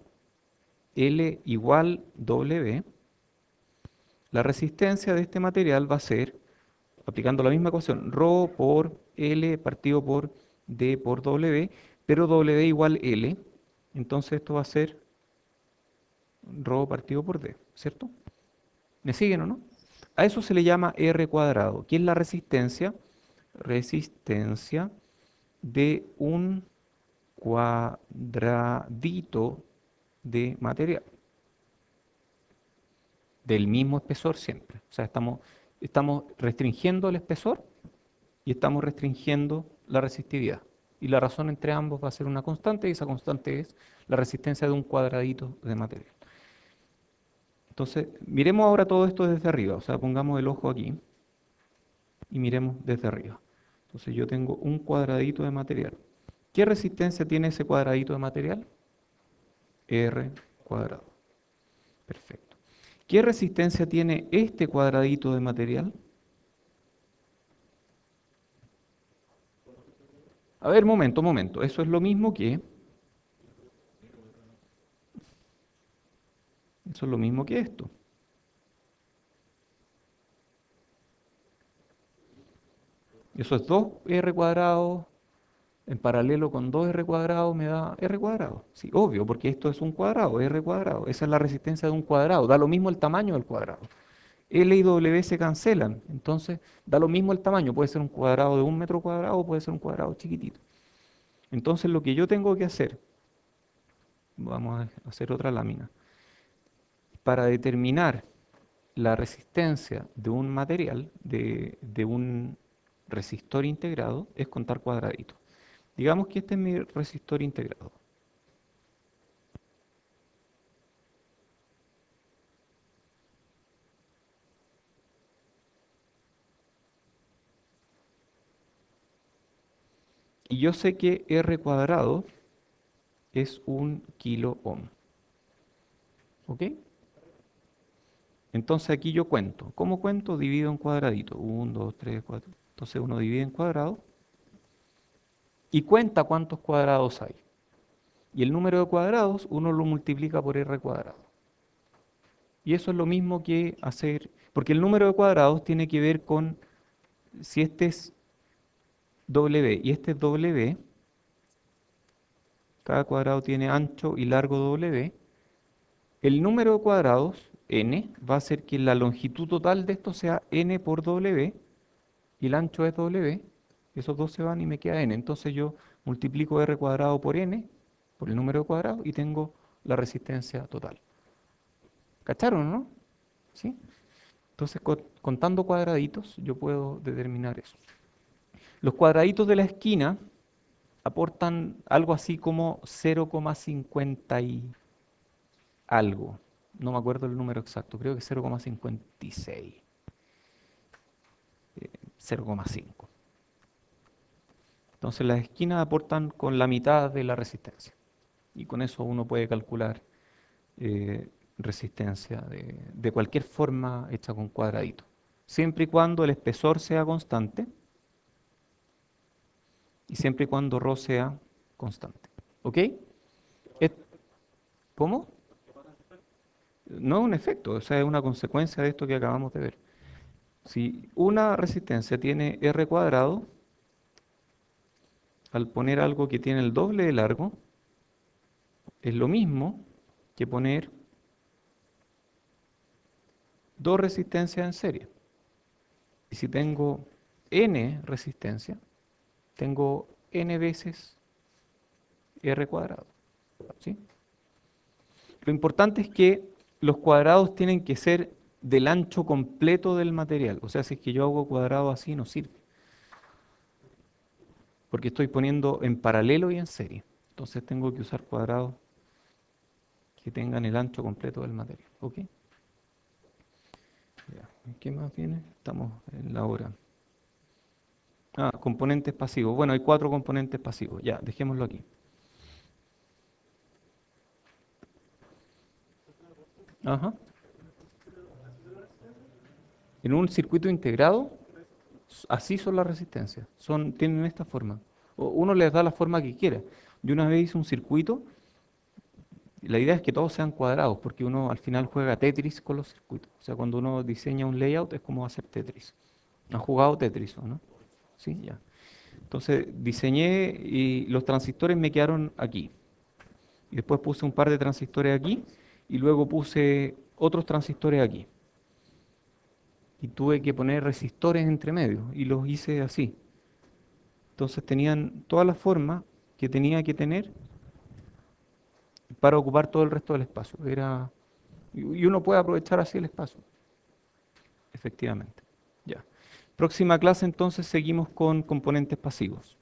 L igual W, la resistencia de este material va a ser, aplicando la misma ecuación, Rho por L partido por D por W, pero W igual L. Entonces esto va a ser Rho partido por D, ¿cierto? ¿Me siguen o no? A eso se le llama R cuadrado, que es la resistencia de un cuadradito de material, del mismo espesor siempre. O sea, estamos restringiendo el espesor y estamos restringiendo la resistividad. Y la razón entre ambos va a ser una constante y esa constante es la resistencia de un cuadradito de material. Entonces, miremos ahora todo esto desde arriba. O sea, pongamos el ojo aquí y miremos desde arriba. Entonces yo tengo un cuadradito de material. ¿Qué resistencia tiene ese cuadradito de material? R cuadrado. Perfecto. ¿Qué resistencia tiene este cuadradito de material? A ver, momento, momento. Eso es lo mismo que... Eso es lo mismo que esto. Eso es 2R cuadrado en paralelo con 2R cuadrado me da R cuadrado. Sí, obvio, porque esto es un cuadrado, R cuadrado. Esa es la resistencia de un cuadrado. Da lo mismo el tamaño del cuadrado. L y W se cancelan, entonces da lo mismo el tamaño. Puede ser un cuadrado de 1 metro cuadrado o puede ser un cuadrado chiquitito. Entonces lo que yo tengo que hacer, vamos a hacer otra lámina, para determinar la resistencia de un material, de un resistor integrado, es contar cuadraditos. Digamos que este es mi resistor integrado. Y yo sé que R cuadrado es 1 kilo ohm. ¿Ok? Entonces aquí yo cuento. ¿Cómo cuento? Divido en cuadraditos. 1, 2, 3, 4. Entonces uno divide en cuadrados y cuenta cuántos cuadrados hay. Y el número de cuadrados uno lo multiplica por R cuadrado. Y eso es lo mismo que hacer, porque el número de cuadrados tiene que ver con si este es W y este es W, cada cuadrado tiene ancho y largo W, el número de cuadrados, n, va a hacer que la longitud total de esto sea n por W y el ancho es W, esos dos se van y me queda n. Entonces yo multiplico R cuadrado por n, por el número de cuadrados, y tengo la resistencia total. ¿Cacharon, no? ¿Sí? Entonces, contando cuadraditos, yo puedo determinar eso. Los cuadraditos de la esquina aportan algo así como 0,50 y algo. No me acuerdo el número exacto, creo que 0,56, 0,5. Entonces las esquinas aportan con la mitad de la resistencia. Y con eso uno puede calcular resistencia de cualquier forma hecha con cuadradito. Siempre y cuando el espesor sea constante y siempre y cuando ρ sea constante. ¿Ok? ¿Es- ¿Cómo? no es un efecto, o sea, es una consecuencia de esto que acabamos de ver. Si una resistencia tiene R cuadrado, al poner algo que tiene el doble de largo, es lo mismo que poner dos resistencias en serie. Y si tengo n resistencia, tengo n veces R cuadrado. ¿Sí? Lo importante es que los cuadrados tienen que ser del ancho completo del material. O sea, si es que yo hago cuadrado así, no sirve. Porque estoy poniendo en paralelo y en serie. Entonces tengo que usar cuadrados que tengan el ancho completo del material. ¿Ok? Ya. ¿Qué más viene? Estamos en la hora. Ah, componentes pasivos. Bueno, hay 4 componentes pasivos. Ya, dejémoslo aquí. Ajá. En un circuito integrado, así son las resistencias. Tienen esta forma. Uno les da la forma que quiera. Yo una vez hice un circuito, y la idea es que todos sean cuadrados, porque uno al final juega Tetris con los circuitos. O sea, cuando uno diseña un layout es como hacer Tetris. ¿Han jugado Tetris o no? Sí, ya. Entonces diseñé y los transistores me quedaron aquí. Y después puse un par de transistores aquí y luego puse otros transistores aquí. Y tuve que poner resistores entre medio y los hice así. Entonces tenían toda la forma que tenía que tener para ocupar todo el resto del espacio. Y uno puede aprovechar así el espacio, efectivamente. Ya. Próxima clase entonces seguimos con componentes pasivos.